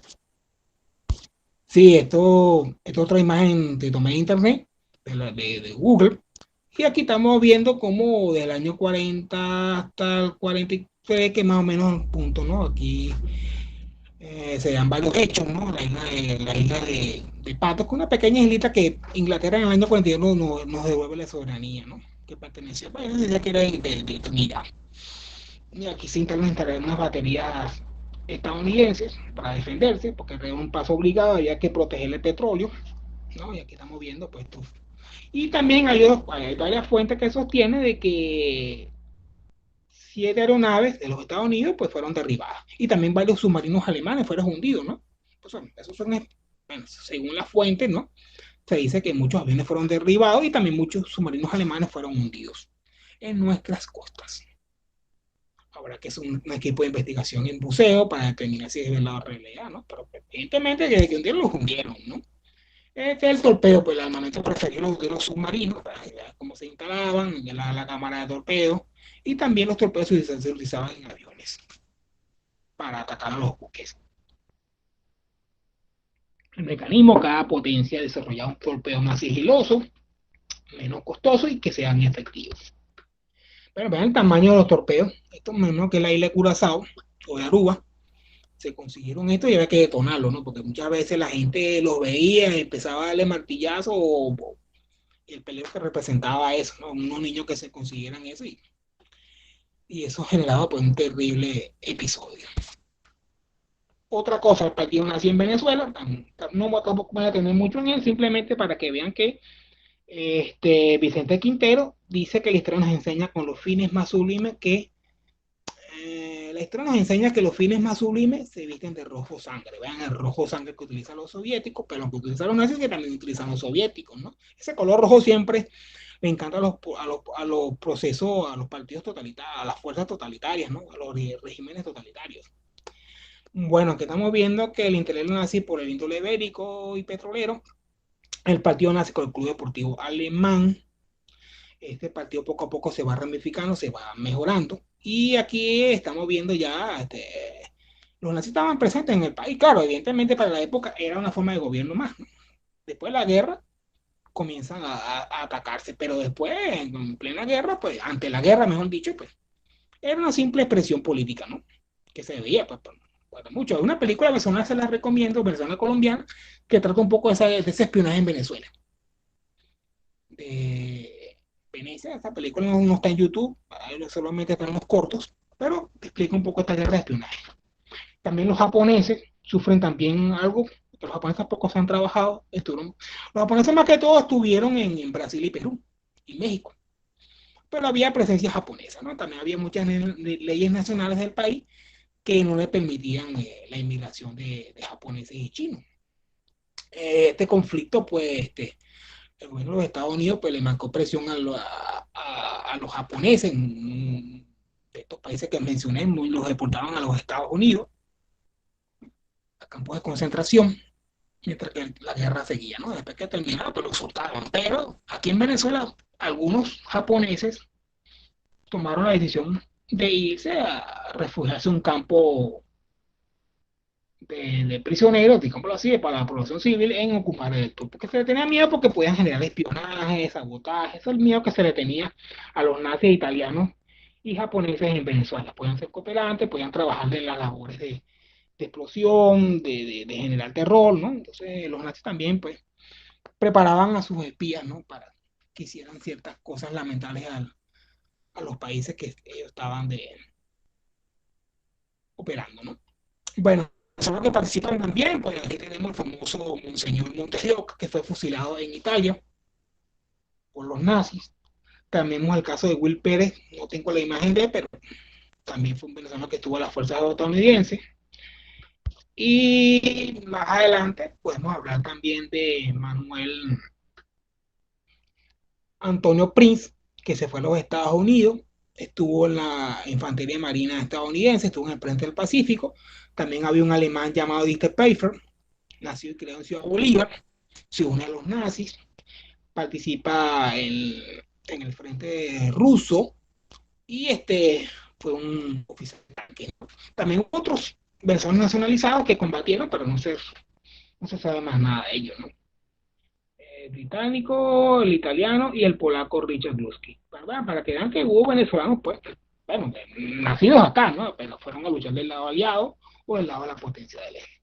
Sí, esto es otra imagen que tomé de internet, de Google. Y aquí estamos viendo cómo del año 40 hasta el 43, que más o menos un punto, ¿no? Aquí se dan varios hechos, ¿no? La isla de Patos, que es una pequeña islita que Inglaterra en el año 41 nos devuelve la soberanía, ¿no? Que pertenecía, bueno, ya que era de Trinidad. Y aquí se instalaron unas baterías estadounidenses para defenderse, porque era un paso obligado, había que proteger el petróleo, ¿no? Y aquí estamos viendo, pues, esto. Y también hay varias fuentes que sostienen de que 7 aeronaves de los Estados Unidos pues fueron derribadas. Y también varios submarinos alemanes fueron hundidos, ¿no? Pues, esos son, bueno, según la fuente, ¿no? Se dice que muchos aviones fueron derribados y también muchos submarinos alemanes fueron hundidos en nuestras costas. Habrá que hacer un equipo de investigación en buceo para determinar si es verdad o realidad, ¿no? Pero evidentemente desde que hundieron, los hundieron, ¿no? Este es el torpedo, pues el armamento preferido de los submarinos, cómo se instalaban, la cámara de torpedo, y también los torpedos se utilizaban en aviones para atacar a los buques. El mecanismo, cada potencia desarrollaba un torpedo más sigiloso, menos costoso y que sean efectivos. Pero vean el tamaño de los torpedos, esto es menos que la isla de Curazao o de Aruba, se consiguieron esto y había que detonarlo, ¿no? Porque muchas veces la gente los veía, empezaba a darle martillazo o el peligro que representaba eso, ¿no? Unos niños que se consiguieran eso y y eso generaba pues un terrible episodio. Otra cosa, el partido nació en Venezuela, no tampoco voy a tener mucho en él, simplemente para que vean que Vicente Quintero dice que la historia nos enseña con los fines más sublimes que la historia nos enseña que los fines más sublimes se visten de rojo sangre. Vean el rojo sangre que utilizan los soviéticos, pero lo que utilizan los nazis que también utilizan los soviéticos, ¿no? Ese color rojo siempre le encanta a los procesos, a los partidos totalitarios, a las fuerzas totalitarias, ¿no? A los regímenes totalitarios. Bueno, que estamos viendo que el interés nazi por el índole ibérico y petrolero, el partido nazi con el Club Deportivo Alemán, este partido poco a poco se va ramificando, se va mejorando. Y aquí estamos viendo ya, los nazis estaban presentes en el país. Claro, evidentemente para la época era una forma de gobierno más, ¿no? Después de la guerra comienzan a atacarse, pero después, en plena guerra, pues ante la guerra, mejor dicho, pues era una simple expresión política, ¿no? Que se veía, pues, para mucho. Hay una película venezolana, se la recomiendo, venezolana colombiana, que trata un poco de ese espionaje en Venezuela. De Venecia, esta película no está en YouTube, solamente están los cortos, pero te explica un poco esta guerra de espionaje. También los japoneses sufren también algo, que los japoneses tampoco se han trabajado, los japoneses más que todo estuvieron en Brasil y Perú y México, pero había presencia japonesa, ¿no? También había muchas leyes nacionales del país que no le permitían la inmigración de japoneses y chinos. Este conflicto, pues, el gobierno de los Estados Unidos pues, le marcó presión a los japoneses de estos países que mencioné, los deportaban a los Estados Unidos, a campos de concentración, mientras que la guerra seguía, ¿no? Después que terminaba, pues los soltaban. Pero aquí en Venezuela, algunos japoneses tomaron la decisión de irse a refugiarse en un campo de prisioneros, digámoslo así, para la población civil en ocupar esto, porque se le tenía miedo porque podían generar espionaje, sabotaje, eso es el miedo que se le tenía a los nazis italianos y japoneses en Venezuela. Podían ser cooperantes, podían trabajar en las labores de explosión, de generar terror, ¿no? Entonces los nazis también, pues, preparaban a sus espías, ¿no? Para que hicieran ciertas cosas lamentables a los países que ellos estaban operando, ¿no? Bueno, personas que participan también, pues aquí tenemos el famoso Monseñor Montes de Oca, que fue fusilado en Italia por los nazis. También vemos el caso de Will Pérez, no tengo la imagen de él, pero también fue un venezolano que estuvo en las fuerzas estadounidenses. Y más adelante podemos hablar también de Manuel Antonio Prince, que se fue a los Estados Unidos, estuvo en la infantería marina estadounidense, estuvo en el frente del Pacífico. También había un alemán llamado Dieter Pfeiffer, nacido y creado en Ciudad Bolívar, se une a los nazis, participa en el frente ruso y fue un oficial de tanque. También otros versiones nacionalizados que combatieron, pero no se sabe más nada de ellos, ¿no? El británico, el italiano y el polaco Richard Glusky, ¿verdad? Para que vean que hubo venezolanos, pues, bueno, nacidos acá, ¿no? Pero fueron a luchar del lado aliado o del lado de la potencia del eje.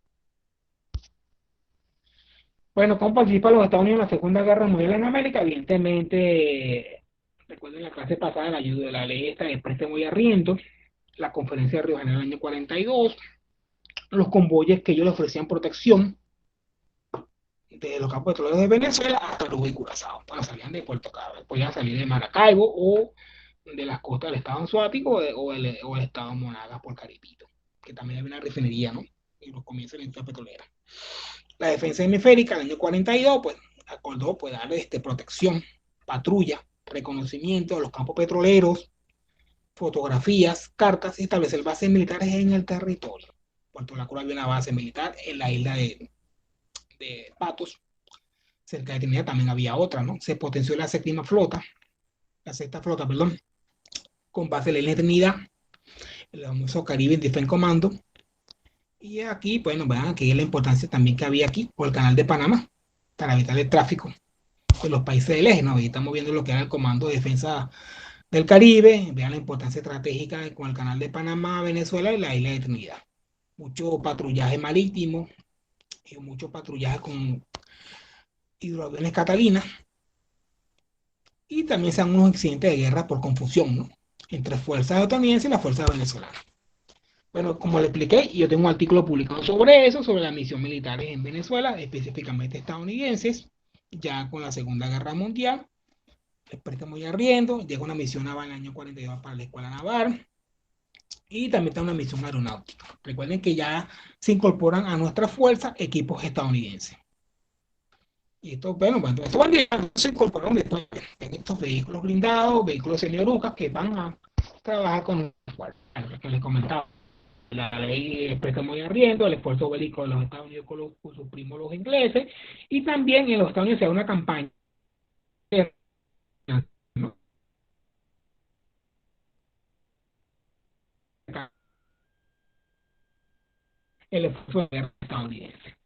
Bueno, ¿cómo participan los Estados Unidos en la Segunda Guerra Mundial en América? Evidentemente, recuerden la clase pasada, la ayuda de la ley esta de préstamo y arriendo, la conferencia de Río Janeiro del año 42, los convoyes que ellos le ofrecían protección desde los campos petroleros de Venezuela hasta Uruguay y Curazao. Bueno, salían de Puerto Cabello, podían salir de Maracaibo o de las costas del estado Anzoático o el estado Monagas por Caripito, que también había una refinería, ¿no? Y los comienzos de la industria petrolera. La defensa hemisférica en el año 42, pues, acordó pues, darle protección, patrulla, reconocimiento a los campos petroleros, fotografías, cartas y establecer bases militares en el territorio. Puerto La Cruz había una base militar en la isla de Patos, cerca de Trinidad también había otra, ¿no? Se potenció la sexta flota, perdón, con base en la isla de Trinidad, el famoso Caribe Defense Commando. Y aquí, bueno, vean aquí la importancia también que había aquí por el canal de Panamá para evitar el tráfico de los países del eje, ¿no? Y estamos viendo lo que era el Comando de Defensa del Caribe, vean la importancia estratégica con el canal de Panamá, Venezuela y la isla de Trinidad. Mucho patrullaje marítimo y mucho patrullaje con hidroaviones Catalina y también se dan unos accidentes de guerra por confusión, ¿no? entre fuerzas estadounidenses y las fuerzas venezolanas. Bueno, como le expliqué, yo tengo un artículo publicado sobre eso, sobre las misiones militares en Venezuela, específicamente estadounidenses, ya con la Segunda Guerra Mundial. El préstamo ya arriendo, llega una misión naval en el año 42 para la Escuela Naval y también está una misión aeronáutica. Recuerden que ya se incorporan a nuestra fuerza equipos estadounidenses. Y esto, bueno, cuando estos bandidos se incorporaron después en estos vehículos blindados, vehículos semiorcas que van a trabajar con lo que les comentaba. La ley de préstamo y arriendo, el esfuerzo bélico de los Estados Unidos con sus primos los ingleses, y también en los Estados Unidos se da una campaña, ¿no? El esfuerzo estadounidense.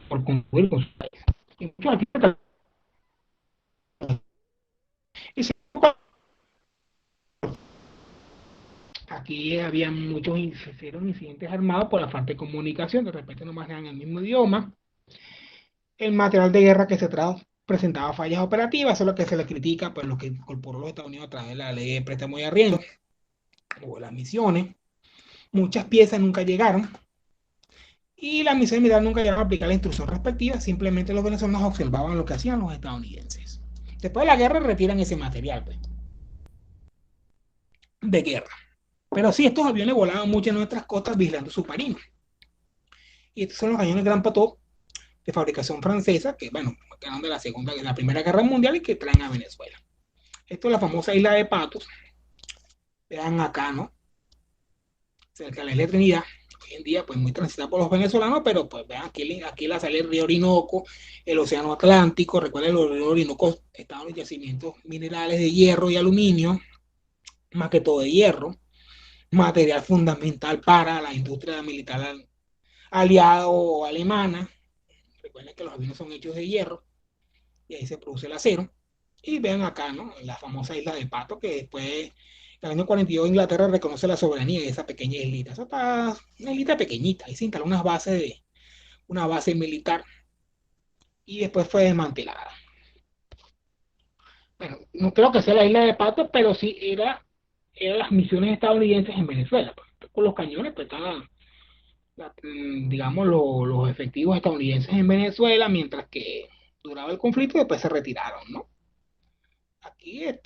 Por concluir con su país. Y aquí había muchos incidentes armados por la falta de comunicación, de repente no manejan el mismo idioma. El material de guerra que se trajo presentaba fallas operativas, eso es lo que se le critica, pues lo que incorporó los Estados Unidos a través de la ley de préstamo y arriendo, o las misiones. Muchas piezas nunca llegaron, y las misiones militares nunca llegaron a aplicar la instrucción respectiva, simplemente los venezolanos observaban lo que hacían los estadounidenses. Después de la guerra retiran ese material, pues, de guerra. Pero sí, estos aviones volaban mucho en nuestras costas vigilando submarinos. Y estos son los cañones Gran Patot de fabricación francesa, que, bueno, quedaron de la Primera Guerra Mundial y que traen a Venezuela. Esto es la famosa isla de Patos. Vean acá, ¿no? Cerca de la isla de Trinidad. Hoy en día, pues muy transitada por los venezolanos, pero pues vean, aquí la sale el río Orinoco, el océano Atlántico. Recuerden, el río Orinoco estaban los yacimientos minerales de hierro y aluminio, más que todo de hierro, material fundamental para la industria militar aliada o alemana. Recuerden que los aviones son hechos de hierro y ahí se produce el acero. Y vean acá, ¿no? La famosa isla de Pato, que después, en el año 42, Inglaterra reconoce la soberanía de esa pequeña islita. Eso está una islita pequeñita. Ahí se instaló una base militar y después fue desmantelada. Bueno, no creo que sea la isla de Pato, pero sí eran las misiones estadounidenses en Venezuela. Pues, con los cañones, pues estaban, digamos, los efectivos estadounidenses en Venezuela, mientras que duraba el conflicto y después se retiraron, ¿no? Aquí, al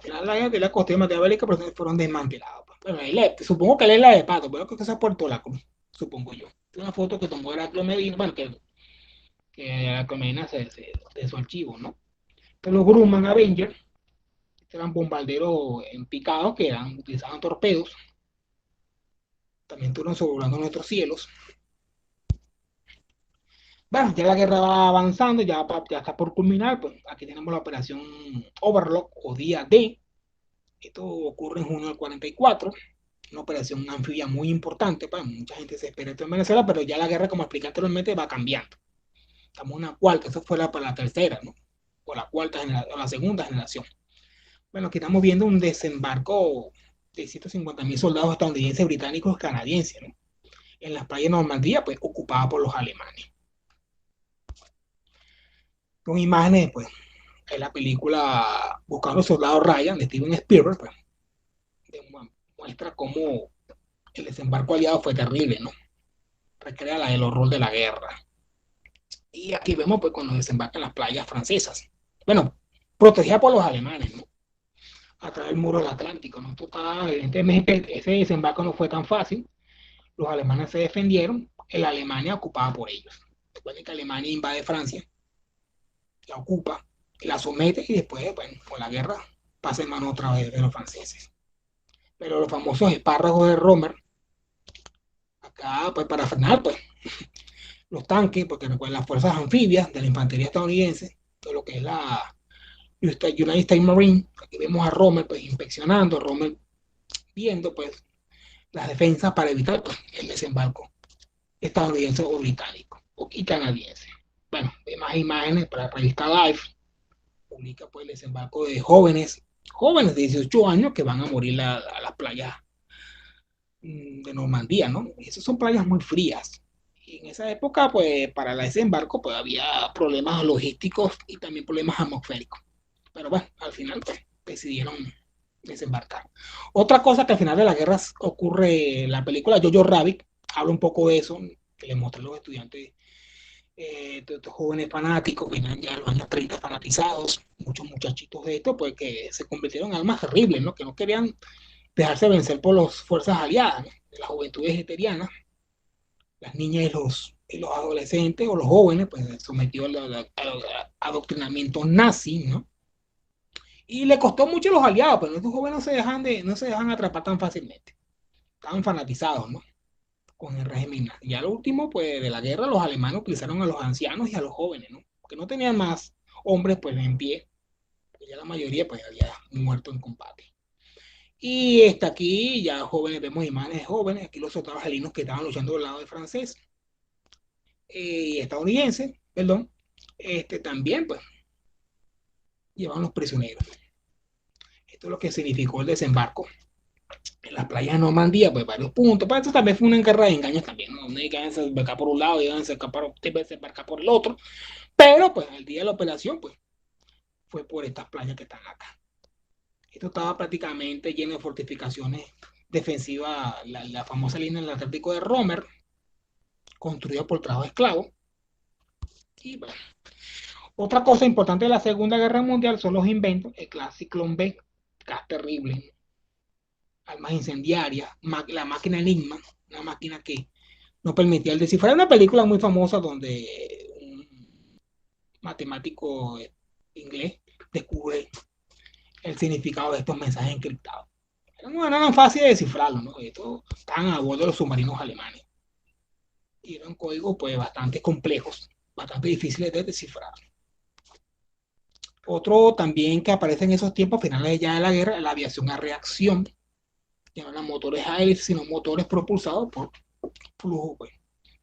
final de la costa de Maquiavélica fueron desmantelados. Pues. Bueno, supongo que la isla de Pato, pero creo que esa es Puerto La Cruz, supongo yo. Es una foto que tomó Heraclio Medina, bueno, que Heraclio Medina de su archivo, ¿no? Pero los Grumman Avenger eran bombarderos en picado que utilizaban torpedos. También estuvieron sobrevolando nuestros cielos. Bueno, ya la guerra va avanzando, ya está por culminar. Pues aquí tenemos la operación Overlord o Día D. Esto ocurre en junio del 44, una operación anfibia muy importante, pues mucha gente se espera esto en Venezuela, pero ya la guerra, como expliqué anteriormente, va cambiando. Estamos en una cuarta, eso fue para la tercera, ¿no? O la cuarta generación, o la segunda generación. Bueno, aquí estamos viendo un desembarco de 150.000 soldados estadounidenses, británicos, canadienses, ¿no? En las playas de Normandía, pues ocupadas por los alemanes. Con imágenes, pues, en la película Buscando los Soldados Ryan de Steven Spielberg, pues, muestra cómo el desembarco aliado fue terrible, ¿no? Recrea el horror de la guerra. Y aquí vemos, pues, cuando desembarcan las playas francesas. Bueno, protegida por los alemanes, ¿no? A través del muro del Atlántico, ¿no? Evidentemente, ese desembarco no fue tan fácil. Los alemanes se defendieron, la Alemania ocupada por ellos. Recuerden que Alemania invade Francia, la ocupa, la somete y después, bueno, con la guerra pasa en mano otra vez de los franceses. Pero los famosos espárragos de Rommel, acá, pues para frenar, pues, los tanques, porque recuerden las fuerzas anfibias de la infantería estadounidense, de lo que es la United States Marine. Aquí vemos a Rommel, pues, inspeccionando, Rommel viendo, pues, las defensas para evitar, pues, el desembarco estadounidense o británico y canadiense. Bueno, hay más imágenes para la revista Life. Publica, pues, el desembarco de jóvenes de 18 años que van a morir a las playas de Normandía, ¿no? Esas son playas muy frías. Y en esa época, pues, para el desembarco, pues, había problemas logísticos y también problemas atmosféricos. Pero bueno, al final, pues, decidieron desembarcar. Otra cosa que al final de la guerra ocurre en la película Jojo Rabbit, habla un poco de eso, que le mostré a los estudiantes, de estos jóvenes fanáticos, que eran ya los años 30 fanatizados, muchos muchachitos de esto, pues que se convirtieron en almas terribles, ¿no? Que no querían dejarse vencer por las fuerzas aliadas, ¿no? De las juventudes eterianas, las niñas y los adolescentes o los jóvenes, pues sometidos al adoctrinamiento nazi, ¿no? Y le costó mucho a los aliados, pero estos jóvenes no se dejan atrapar tan fácilmente. Estaban fanatizados, ¿no? Con el régimen nazi. Ya lo último, pues, de la guerra, los alemanes utilizaron a los ancianos y a los jóvenes, ¿no? Que no tenían más hombres, pues, en pie. Pues ya la mayoría, pues, había muerto en combate. Y está aquí, ya jóvenes, vemos imágenes de jóvenes, aquí los soldados argelinos que estaban luchando del lado de francés y estadounidense, perdón, también, pues, llevaban los prisioneros. Esto es lo que significó el desembarco en las playas de Normandía, pues varios puntos. Para eso también fue una guerra de engaños también, ¿no? Donde iban a desembarcar por un lado y iban a desembarcar por el otro. Pero pues el día de la operación, pues fue por estas playas que están acá. Esto estaba prácticamente lleno de fortificaciones defensivas, la famosa línea del Atlántico de Rommel, construida por trabajo esclavo. Y bueno, otra cosa importante de la Segunda Guerra Mundial son los inventos, el Ciclón B, gas terrible, armas incendiarias, la máquina Enigma, una máquina que no permitía el descifrar. Una película muy famosa donde un matemático inglés descubre el significado de estos mensajes encriptados. No era tan fácil de descifrarlo, ¿no? Estos estaban a bordo de los submarinos alemanes. Y eran códigos pues bastante complejos, bastante difíciles de descifrar. Otro también que aparece en esos tiempos, finales ya de la guerra, la aviación a reacción. Ya no eran motores a hélice, sino motores propulsados por flujo pues,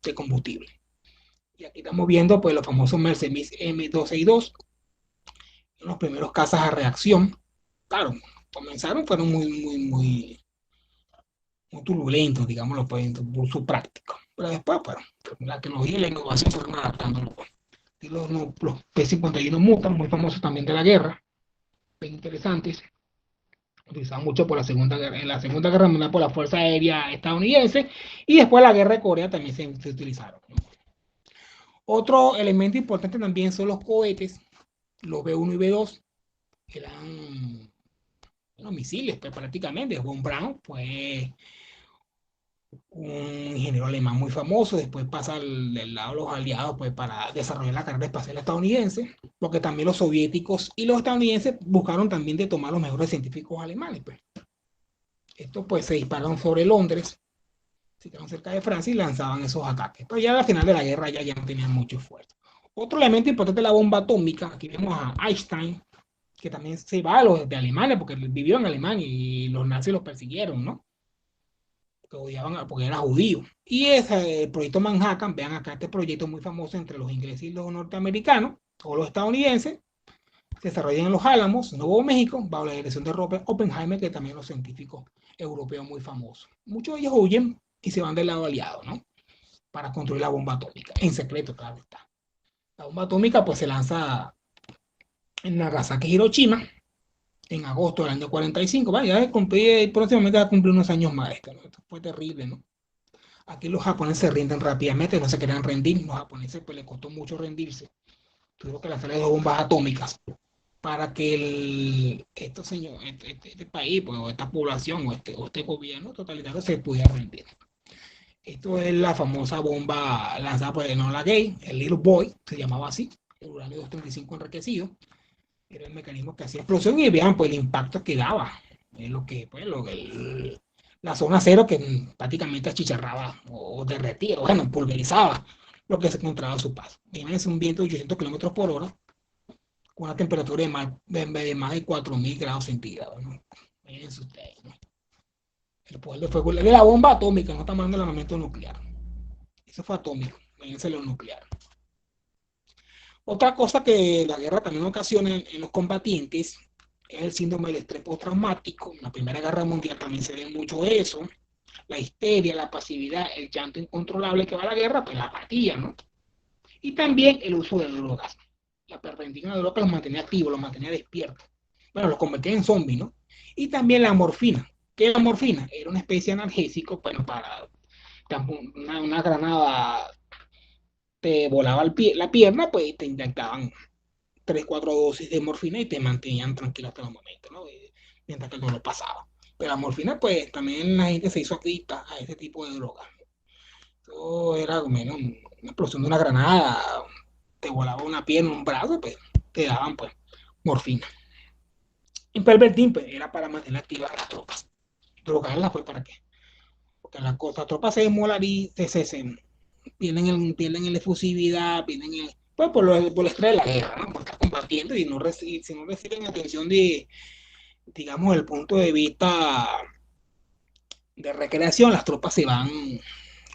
de combustible. Y aquí estamos viendo pues los famosos Mercedes M262, los primeros cazas a reacción. Claro, comenzaron, fueron muy turbulentos, digámoslo, pues, por su práctica. Pero después, bueno, la tecnología y la innovación fueron adaptándolo. Pues. Y los P-51 Mutant, muy famosos también de la guerra, bien interesantes, utilizaban mucho por en la Segunda Guerra Mundial por la Fuerza Aérea Estadounidense, y después la Guerra de Corea también se utilizaron. ¿No? Otro elemento importante también son los cohetes, los B-1 y B-2, que eran bueno, misiles, pues, prácticamente. Von Braun fue un ingeniero alemán muy famoso, después pasa del lado de los aliados pues, para desarrollar la carrera espacial estadounidense, porque también los soviéticos y los estadounidenses buscaron también de tomar los mejores científicos alemanes. Pues. Estos pues se dispararon sobre Londres, se quedaron cerca de Francia y lanzaban esos ataques. Pero ya al final de la guerra ya no tenían mucho esfuerzo. Otro elemento importante es la bomba atómica. Aquí vemos a Einstein, que también se va a los de Alemania, porque vivió en Alemania y los nazis los persiguieron, ¿no? Que odiaban porque era judío. Y ese el proyecto Manhattan, vean acá este proyecto muy famoso entre los ingleses y los norteamericanos, o los estadounidenses, se desarrolla en Los Álamos, Nuevo México, bajo la dirección de Robert Oppenheimer, que también los científicos europeos muy famosos. Muchos de ellos huyen y se van del lado aliado, ¿no? Para construir la bomba atómica, en secreto, claro está. La bomba atómica pues se lanza en Nagasaki, Hiroshima, en agosto del año 45. Vaya, próximamente va a cumplir unos años más esto, ¿no? Esto fue terrible, ¿no? Aquí los japoneses se rinden rápidamente, no se querían rendir. Los japoneses pues les costó mucho rendirse. Tuvieron que lanzar dos bombas atómicas para que este país, pues, o esta población, o este gobierno totalitario se pudiera rendir. Esto es la famosa bomba lanzada por el Enola Gay, el Little Boy, se llamaba así, el uranio 235 enriquecido. Era el mecanismo que hacía explosión y vean pues el impacto que daba. Pues, la zona cero que prácticamente achicharraba o derretía, bueno, pulverizaba lo que se encontraba a su paso. Imagínense un viento de 800 kilómetros por hora con una temperatura de más de 4000 grados centígrados. ¿No? Imagínense ustedes. ¿No? El poder de fuego de la bomba atómica, no estamos hablando del armamento nuclear. Eso fue atómico, imagínense lo nuclear. Otra cosa que la guerra también ocasiona en los combatientes es el síndrome del estrés postraumático. En la Primera Guerra Mundial también se ve mucho eso. La histeria, la pasividad, el llanto incontrolable que va a la guerra, pues la apatía, ¿no? Y también el uso de drogas. La perventina de drogas los mantenía activos, los mantenía despiertos. Bueno, los convertía en zombies, ¿no? Y también la morfina. ¿Qué es la morfina? Era una especie de analgésico, bueno, para una granada te volaba la pierna, pues te inyectaban 3 4 dosis de morfina y te mantenían tranquilo hasta el momento, ¿no? Mientras que no lo pasaba. Pero la morfina, pues también la gente se hizo adicta a ese tipo de drogas. Eso era como una explosión de una granada, te volaba una pierna, un brazo, pues te daban pues morfina. En Pervertín, pues era para mantener activas las tropas. Drogarlas, pues para qué. Porque las tropas se desmolarizaban, pierden en la efusividad, pierden en, pues por el estrés de la guerra, ¿no? Por estar combatiendo y si no reciben atención digamos, el punto de vista de recreación, las tropas se van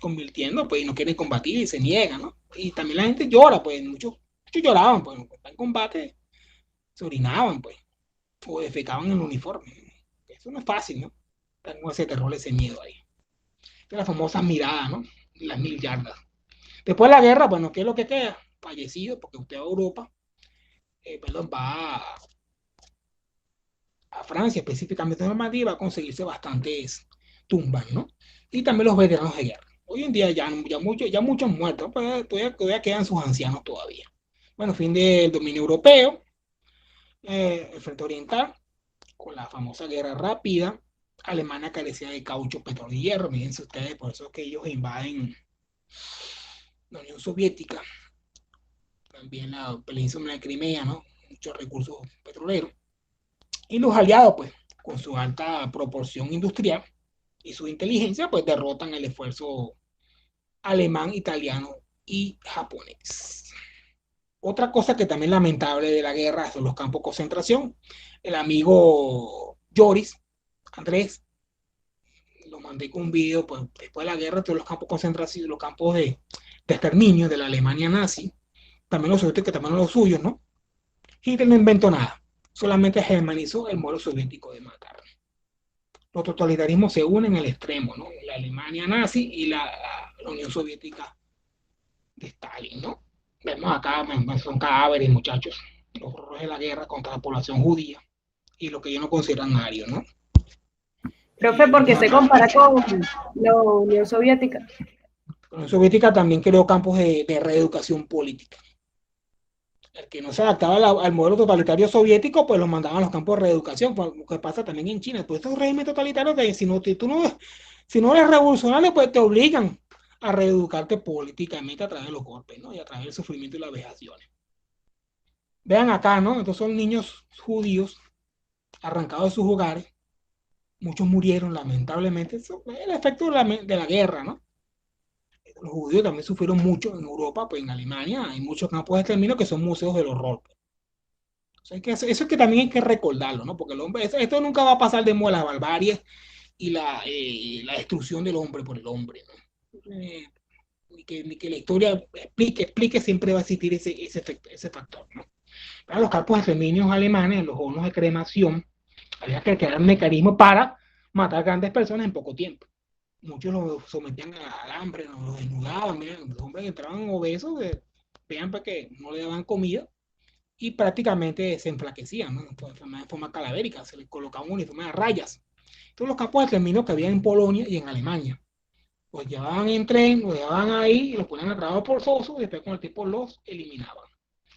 convirtiendo, pues, y no quieren combatir y se niegan, ¿no? Y también la gente llora, pues, muchos lloraban, pues, en combate se orinaban, pues, o defecaban en el uniforme. Eso no es fácil, ¿no? Tengo ese terror, ese miedo ahí. De las famosas miradas, ¿no? Las 1000 yardas. Después de la guerra, bueno, ¿qué es lo que queda? Fallecido, porque usted va a Europa, perdón, va a Francia, específicamente a Normandía, va a conseguirse bastantes tumbas, ¿no? Y también los veteranos de guerra. Hoy en día ya muchos muertos, pues todavía quedan sus ancianos todavía. Bueno, fin del dominio europeo, el frente oriental, con la famosa guerra rápida, Alemania carecía de caucho, petróleo y hierro, fíjense ustedes, por eso es que ellos invaden la Unión Soviética, también la península de Crimea, ¿no? Muchos recursos petroleros. Y los aliados, pues, con su alta proporción industrial y su inteligencia, pues derrotan el esfuerzo alemán, italiano y japonés. Otra cosa que también lamentable de la guerra son los campos de concentración. El amigo Joris, Andrés, lo mandé con un video, pues después de la guerra, todos los campos de concentración, los campos de exterminio de la Alemania nazi, también los soviéticos, que también los suyos, ¿no? Hitler no inventó nada, solamente germanizó el modo soviético de matar. Los totalitarismos se unen en el extremo, ¿no? La Alemania nazi y la Unión Soviética de Stalin, ¿no? Vemos acá, son cadáveres, muchachos, los horrores de la guerra contra la población judía y lo que ellos no consideran arios, ¿no? Profe, porque Vemos se acá, compara con la Unión Soviética. la Unión Soviética también creó campos de reeducación política. El que no se adaptaba al modelo totalitario soviético, pues los mandaban a los campos de reeducación, pues, lo que pasa también en China. Pues estos regímenes totalitarios, que si no eres revolucionario, pues te obligan a reeducarte políticamente a través de los golpes, ¿no? Y a través del sufrimiento y las vejaciones. Vean acá, ¿no? Estos son niños judíos arrancados de sus hogares. Muchos murieron, lamentablemente. Eso es el efecto de la guerra, ¿no? Los judíos también sufrieron mucho en Europa, pues en Alemania hay muchos campos de exterminio que son museos del horror. O sea, eso es que también hay que recordarlo, ¿no? Porque el hombre, esto nunca va a pasar de moda, las barbaries y la destrucción del hombre por el hombre, ¿no? Ni que la historia explique, siempre va a existir ese factor, ¿no? Para los campos de exterminios alemanes, los hornos de cremación, había que crear un mecanismo para matar grandes personas en poco tiempo. Muchos los sometían al hambre, los desnudaban, miren, los hombres entraban obesos, vean para que no le daban comida y prácticamente se enflaquecían, ¿no? De forma calavérica, se les colocaba un uniforme de rayas. Todos los campos de exterminio que había en Polonia y en Alemania. Los llevaban en tren, los llevaban ahí, y los ponían a trabajo forzoso y después con el tiempo los eliminaban.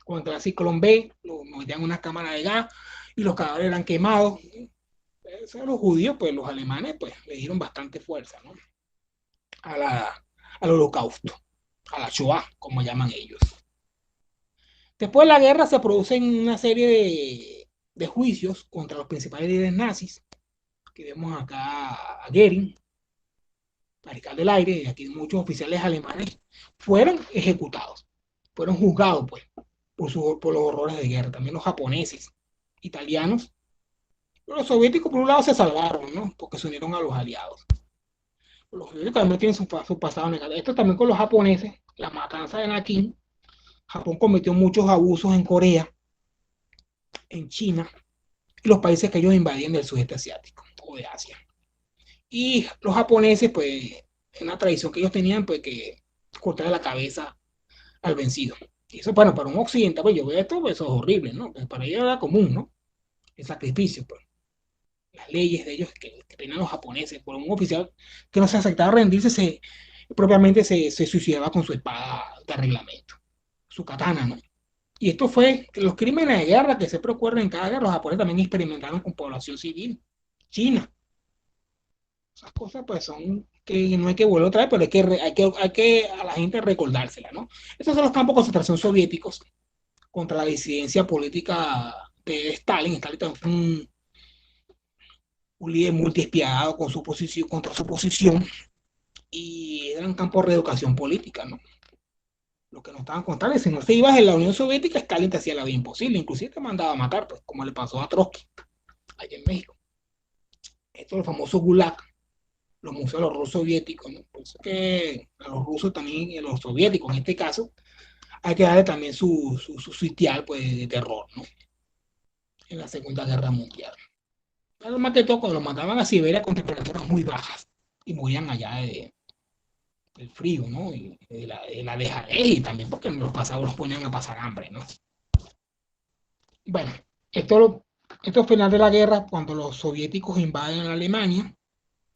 Cuando el ciclón B, los metían en una cámara de gas y los cadáveres eran quemados. Eso los judíos, pues los alemanes, pues le dieron bastante fuerza, ¿no? a la, al holocausto, a la Shoah, como llaman ellos. Después de la guerra se producen una serie de juicios contra los principales líderes nazis, que vemos acá a Goering, mariscal del aire, y aquí muchos oficiales alemanes fueron ejecutados, fueron juzgados pues, por los horrores de guerra, también los japoneses, italianos, pero los soviéticos por un lado se salvaron, ¿no? Porque se unieron a los aliados. Los soviéticos también tienen su pasado negativo. Esto también con los japoneses, la matanza de Nankín. Japón cometió muchos abusos en Corea, en China y los países que ellos invadían del sudeste asiático o de Asia. Y los japoneses, pues, en la tradición que ellos tenían, pues, que cortarle la cabeza al vencido. Y eso, bueno, para un occidental, pues yo veo esto, pues eso es horrible, ¿no? Pues para ellos era común, ¿no? El sacrificio, pues. Las leyes de ellos que tenían los japoneses, por un oficial que no se aceptaba rendirse, propiamente se suicidaba con su espada de reglamento, su katana, ¿no? Y esto fue que los crímenes de guerra que siempre ocurren en cada guerra, los japoneses también experimentaron con población civil, China. Esas cosas pues son que no hay que volver otra vez, pero hay que a la gente recordársela, ¿no? Estos son los campos de concentración soviéticos contra la disidencia política de Stalin. Stalin también fue un líder multidespiadado con su posición, contra su posición, y eran campos de reeducación política, ¿no? Lo que nos estaban contando, si no te ibas en la Unión Soviética, Stalin te hacía la vida imposible, inclusive te mandaba a matar, pues, como le pasó a Trotsky, allá en México. Esto es el famoso Gulag, los museos de los rusos soviéticos, ¿no? Por eso que a los rusos también, y a los soviéticos en este caso, hay que darle también su sitial, pues, de terror, ¿no? En la Segunda Guerra Mundial. Pero más que todo, cuando los mandaban a Siberia con temperaturas muy bajas y morían allá del frío, ¿no? Y de la dejadez, y también porque en los pasados los ponían a pasar hambre, ¿no? Bueno, esto es final de la guerra, cuando los soviéticos invaden a Alemania.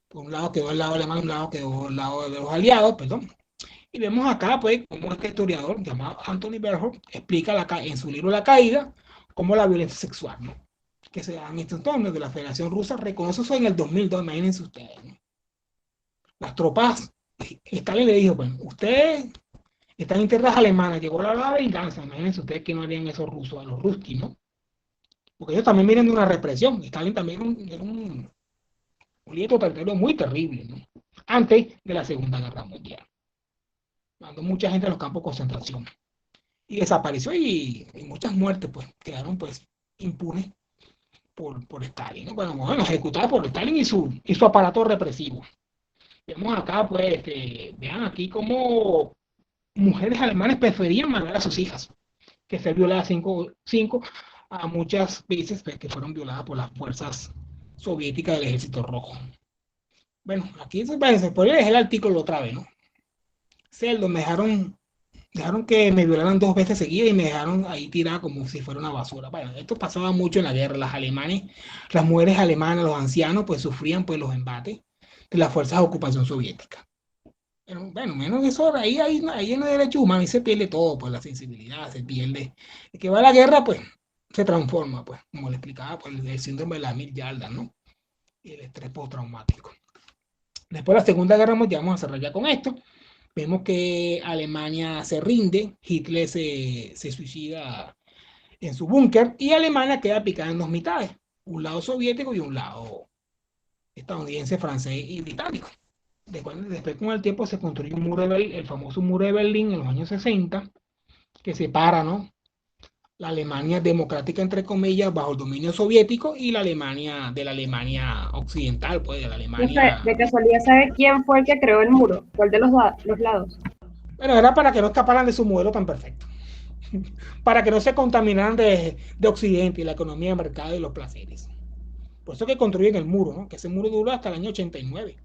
Por un lado quedó el lado alemán, un lado quedó el lado de los aliados, perdón. Y vemos acá, pues, como este historiador llamado Anthony Berhoff explica en su libro La Caída, cómo la violencia sexual, ¿no? Que se da en estos entornos de la Federación Rusa, reconoce eso en el 2002, imagínense ustedes, ¿no? Las tropas, Stalin le dijo, bueno, ustedes están en tierras alemanas, llegó la hora de venganza, imagínense ustedes que no harían esos rusos, a los ruskis, ¿no? Porque ellos también vienen de una represión. Stalin también era un líder totalitario muy terrible, ¿no? Antes de la Segunda Guerra Mundial. Mandó mucha gente a los campos de concentración. Y desapareció, y muchas muertes pues quedaron pues impunes por Stalin, ¿no? Bueno, ejecutadas por Stalin y su aparato represivo. Vemos acá, pues, vean aquí cómo mujeres alemanas preferían mandar a sus hijas, que ser violadas cinco a muchas veces pues, que fueron violadas por las fuerzas soviéticas del Ejército Rojo. Bueno, aquí se puede leer el artículo otra vez, ¿no? Celdo, dejaron que me violaran 2 veces seguidas y me dejaron ahí tirada como si fuera una basura. Bueno, esto pasaba mucho en la guerra. Las mujeres alemanas, los ancianos, pues sufrían pues los embates de las fuerzas de ocupación soviética. Pero, bueno, menos eso, ahí en el derecho humano y se pierde todo, pues la sensibilidad, se pierde. El que va a la guerra, pues, se transforma, pues, como le explicaba, pues, el síndrome de la Mil Yardas, ¿no? Y el estrés postraumático. Después de la Segunda Guerra Mundial, vamos a cerrar ya con esto. Vemos que Alemania se rinde, Hitler se suicida en su búnker y Alemania queda picada en dos mitades, un lado soviético y un lado estadounidense, francés y británico. Después con el tiempo se construyó el famoso muro de Berlín en los años 60, que separa, ¿no?, la Alemania democrática, entre comillas, bajo el dominio soviético, y de la Alemania occidental, pues de la Alemania. De casualidad, ¿sabe quién fue el que creó el muro? ¿Cuál de los lados? Bueno, era para que no escaparan de su modelo tan perfecto, para que no se contaminaran de Occidente y la economía de mercado y los placeres. Por eso que construyen el muro, ¿no? Que ese muro duró hasta el año 89.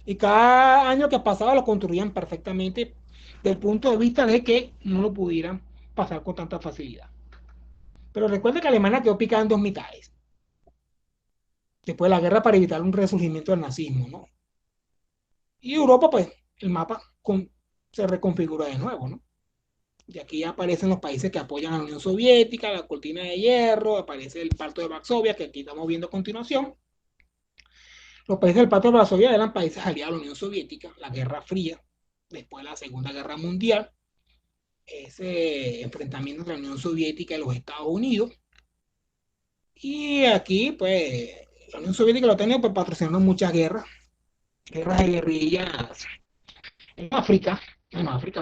Y cada año que pasaba lo construían perfectamente desde el punto de vista de que no lo pudieran pasar con tanta facilidad. Pero recuerda que Alemania quedó picada en dos mitades después de la guerra para evitar un resurgimiento del nazismo, ¿no? Y Europa, pues, el mapa se reconfigura de nuevo, ¿no? Y aquí ya aparecen los países que apoyan a la Unión Soviética, la cortina de hierro, aparece el Pacto de Varsovia, que aquí estamos viendo a continuación. Los países del Pacto de Varsovia eran países aliados a la Unión Soviética, la Guerra Fría, después de la Segunda Guerra Mundial, ese enfrentamiento entre la Unión Soviética y los Estados Unidos. Y aquí, pues, la Unión Soviética lo ha tenido pues, patrocinando muchas guerras de guerrillas en África,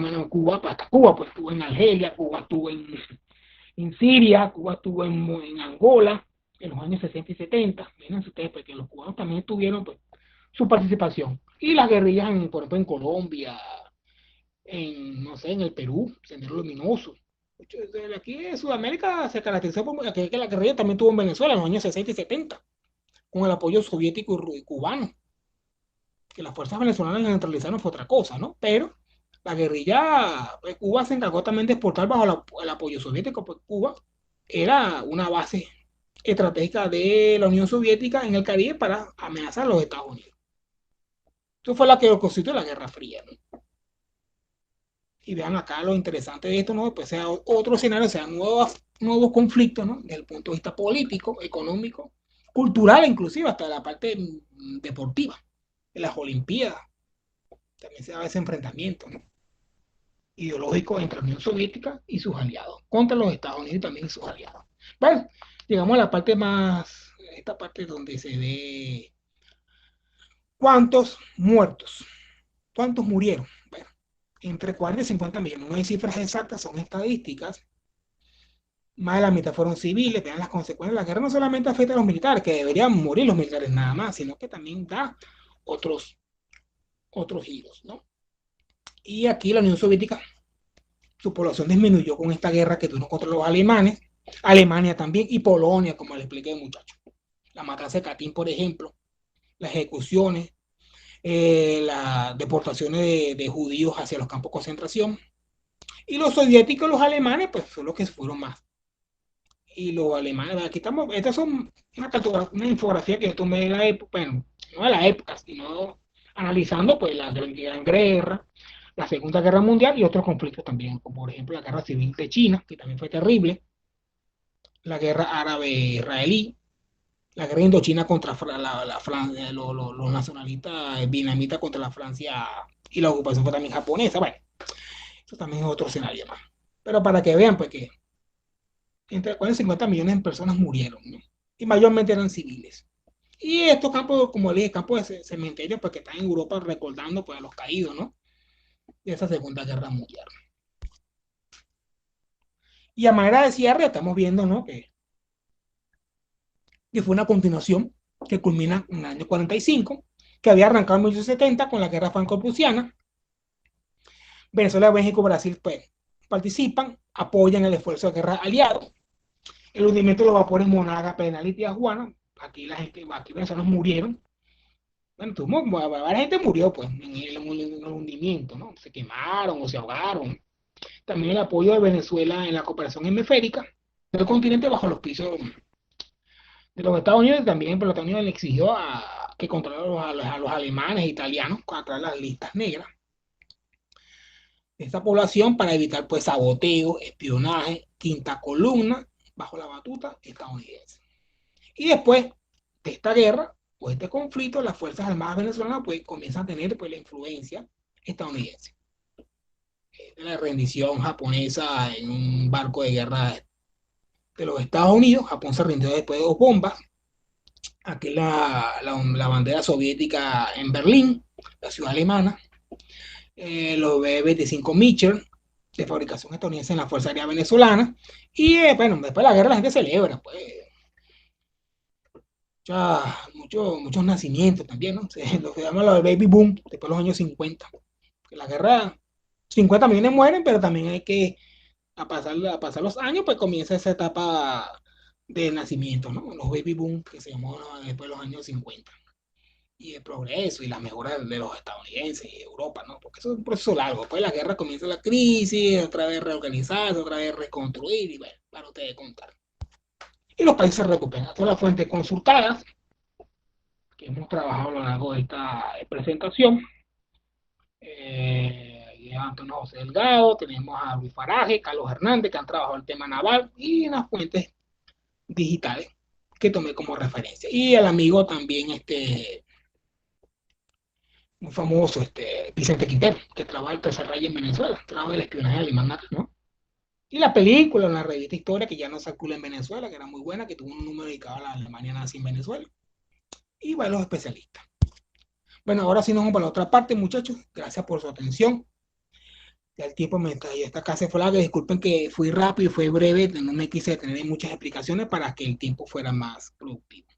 menos Cuba, hasta Cuba, pues estuvo en Argelia, Cuba estuvo en Siria, Cuba estuvo en Angola en los años 60 y 70. Miren ustedes, porque los cubanos también tuvieron pues, su participación. Y las guerrillas, por ejemplo, en Colombia, no sé, en el Perú, Sendero Luminoso. Aquí en Sudamérica se caracterizó por que la guerrilla también tuvo en Venezuela en los años 60 y 70, con el apoyo soviético y cubano. Que las fuerzas venezolanas la neutralizaron fue otra cosa, ¿no? Pero la guerrilla de Cuba se encargó también de exportar bajo el apoyo soviético, pues Cuba era una base estratégica de la Unión Soviética en el Caribe para amenazar a los Estados Unidos. Eso fue la que constituyó la Guerra Fría, ¿no? Y vean acá lo interesante de esto, ¿no? Pues sea otro escenario, sean nuevos conflictos, ¿no? Desde el punto de vista político, económico, cultural, inclusive hasta la parte deportiva, de las Olimpiadas. También se da ese enfrentamiento, ¿no? Ideológico entre la Unión Soviética y sus aliados, contra los Estados Unidos y también sus aliados. Bueno, llegamos a la parte más, esta parte donde se ve cuántos muertos, cuántos murieron. Bueno, entre 40 y 50 millones, no hay cifras exactas, son estadísticas. Más de la mitad fueron civiles, vean las consecuencias. La guerra no solamente afecta a los militares, que deberían morir los militares nada más, sino que también da otros, otros giros, ¿no? Y aquí la Unión Soviética, su población disminuyó con esta guerra que tuvieron contra los alemanes, Alemania también y Polonia, como les expliqué, muchachos. La matanza de Katyn, por ejemplo, las ejecuciones, las deportaciones de judíos hacia los campos de concentración. Y los soviéticos y los alemanes, pues son los que fueron más. Y los alemanes, aquí estamos, estas son una infografía que yo tomé de la época, bueno, no de la época, sino analizando pues la Gran Guerra, la Segunda Guerra Mundial y otros conflictos también, como por ejemplo la Guerra Civil de China, que también fue terrible, la Guerra Árabe-Israelí, la Guerra Indochina contra la Francia, los nacionalistas vietnamitas contra la Francia y la ocupación fue también japonesa, bueno, eso también es otro escenario más. Pero para que vean pues que entre 40 y 50 millones de personas murieron, ¿no? Y mayormente eran civiles. Y estos campos, como les dije, campos de cementerio, pues que están en Europa recordando pues, a los caídos, ¿no? De esa Segunda Guerra Mundial. Y a manera de cierre, estamos viendo, ¿no? Que fue una continuación que culmina en el año 45, que había arrancado en 1870 con la Guerra Franco-Prusiana. Venezuela, México, Brasil, pues participan, apoyan el esfuerzo de guerra aliado. El hundimiento de los vapores Monaga, Penal y Tijuana. Aquí la gente, aquí venezolanos murieron. Bueno, varias gente murió pues en el hundimiento, ¿no? Se quemaron o se ahogaron. También el apoyo de Venezuela en la cooperación hemisférica del continente bajo los pisos de los Estados Unidos. También pero los Estados Unidos le exigió que controlaran a los alemanes e italianos a través de las listas negras de esta población para evitar pues saboteo, espionaje, quinta columna bajo la batuta estadounidense. Y después de esta guerra o este conflicto, las Fuerzas Armadas venezolanas pues comienzan a tener pues la influencia estadounidense. De la rendición japonesa en un barco de guerra de los Estados Unidos, Japón se rindió después de 2 bombas. Aquí la bandera soviética en Berlín, la ciudad alemana, los B-25 Mitchell, de fabricación estadounidense en la Fuerza Aérea Venezolana. Y bueno, después de la guerra la gente celebra, pues, muchos nacimientos también, ¿no? Lo que llaman el baby boom, después de los años 50. Que la guerra, 50 millones mueren, pero también hay que, a pasar los años, pues comienza esa etapa de nacimiento, ¿no? Los baby boom, que se llamó, ¿no? Después de los años 50. Y el progreso y la mejora de los estadounidenses y Europa, ¿no? Porque eso es un proceso largo. Después de la guerra comienza la crisis, otra vez reorganizarse, otra vez reconstruir, y bueno, para ustedes contar. Y los países se recuperan. Todas las fuentes consultadas que hemos trabajado a lo largo de esta presentación. Antonio José Delgado, tenemos a Luis Faraje, Carlos Hernández, que han trabajado el tema naval, y las fuentes digitales que tomé como referencia. Y el amigo también, muy famoso, Vicente Quintero, que trabaja el Tercer Reich en Venezuela, trabaja el espionaje alemán, ¿no? Y la película, la revista Historia, que ya no circula en Venezuela, que era muy buena, que tuvo un número dedicado a la Alemania nazi en Venezuela. Y bueno, los especialistas. Bueno, ahora sí nos vamos para la otra parte, muchachos. Gracias por su atención. Ya el tiempo me está, ya esta casa fue larga. Disculpen que fui rápido y fue breve. No me quise tener muchas explicaciones para que el tiempo fuera más productivo.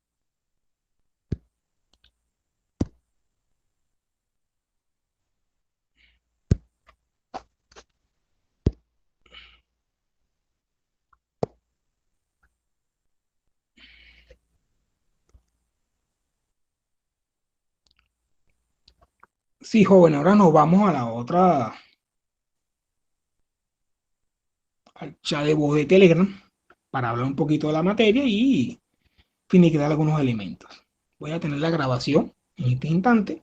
Sí, joven, ahora nos vamos a la otra, al chat de voz de Telegram para hablar un poquito de la materia y finiquitar algunos elementos. Voy a tener la grabación en este instante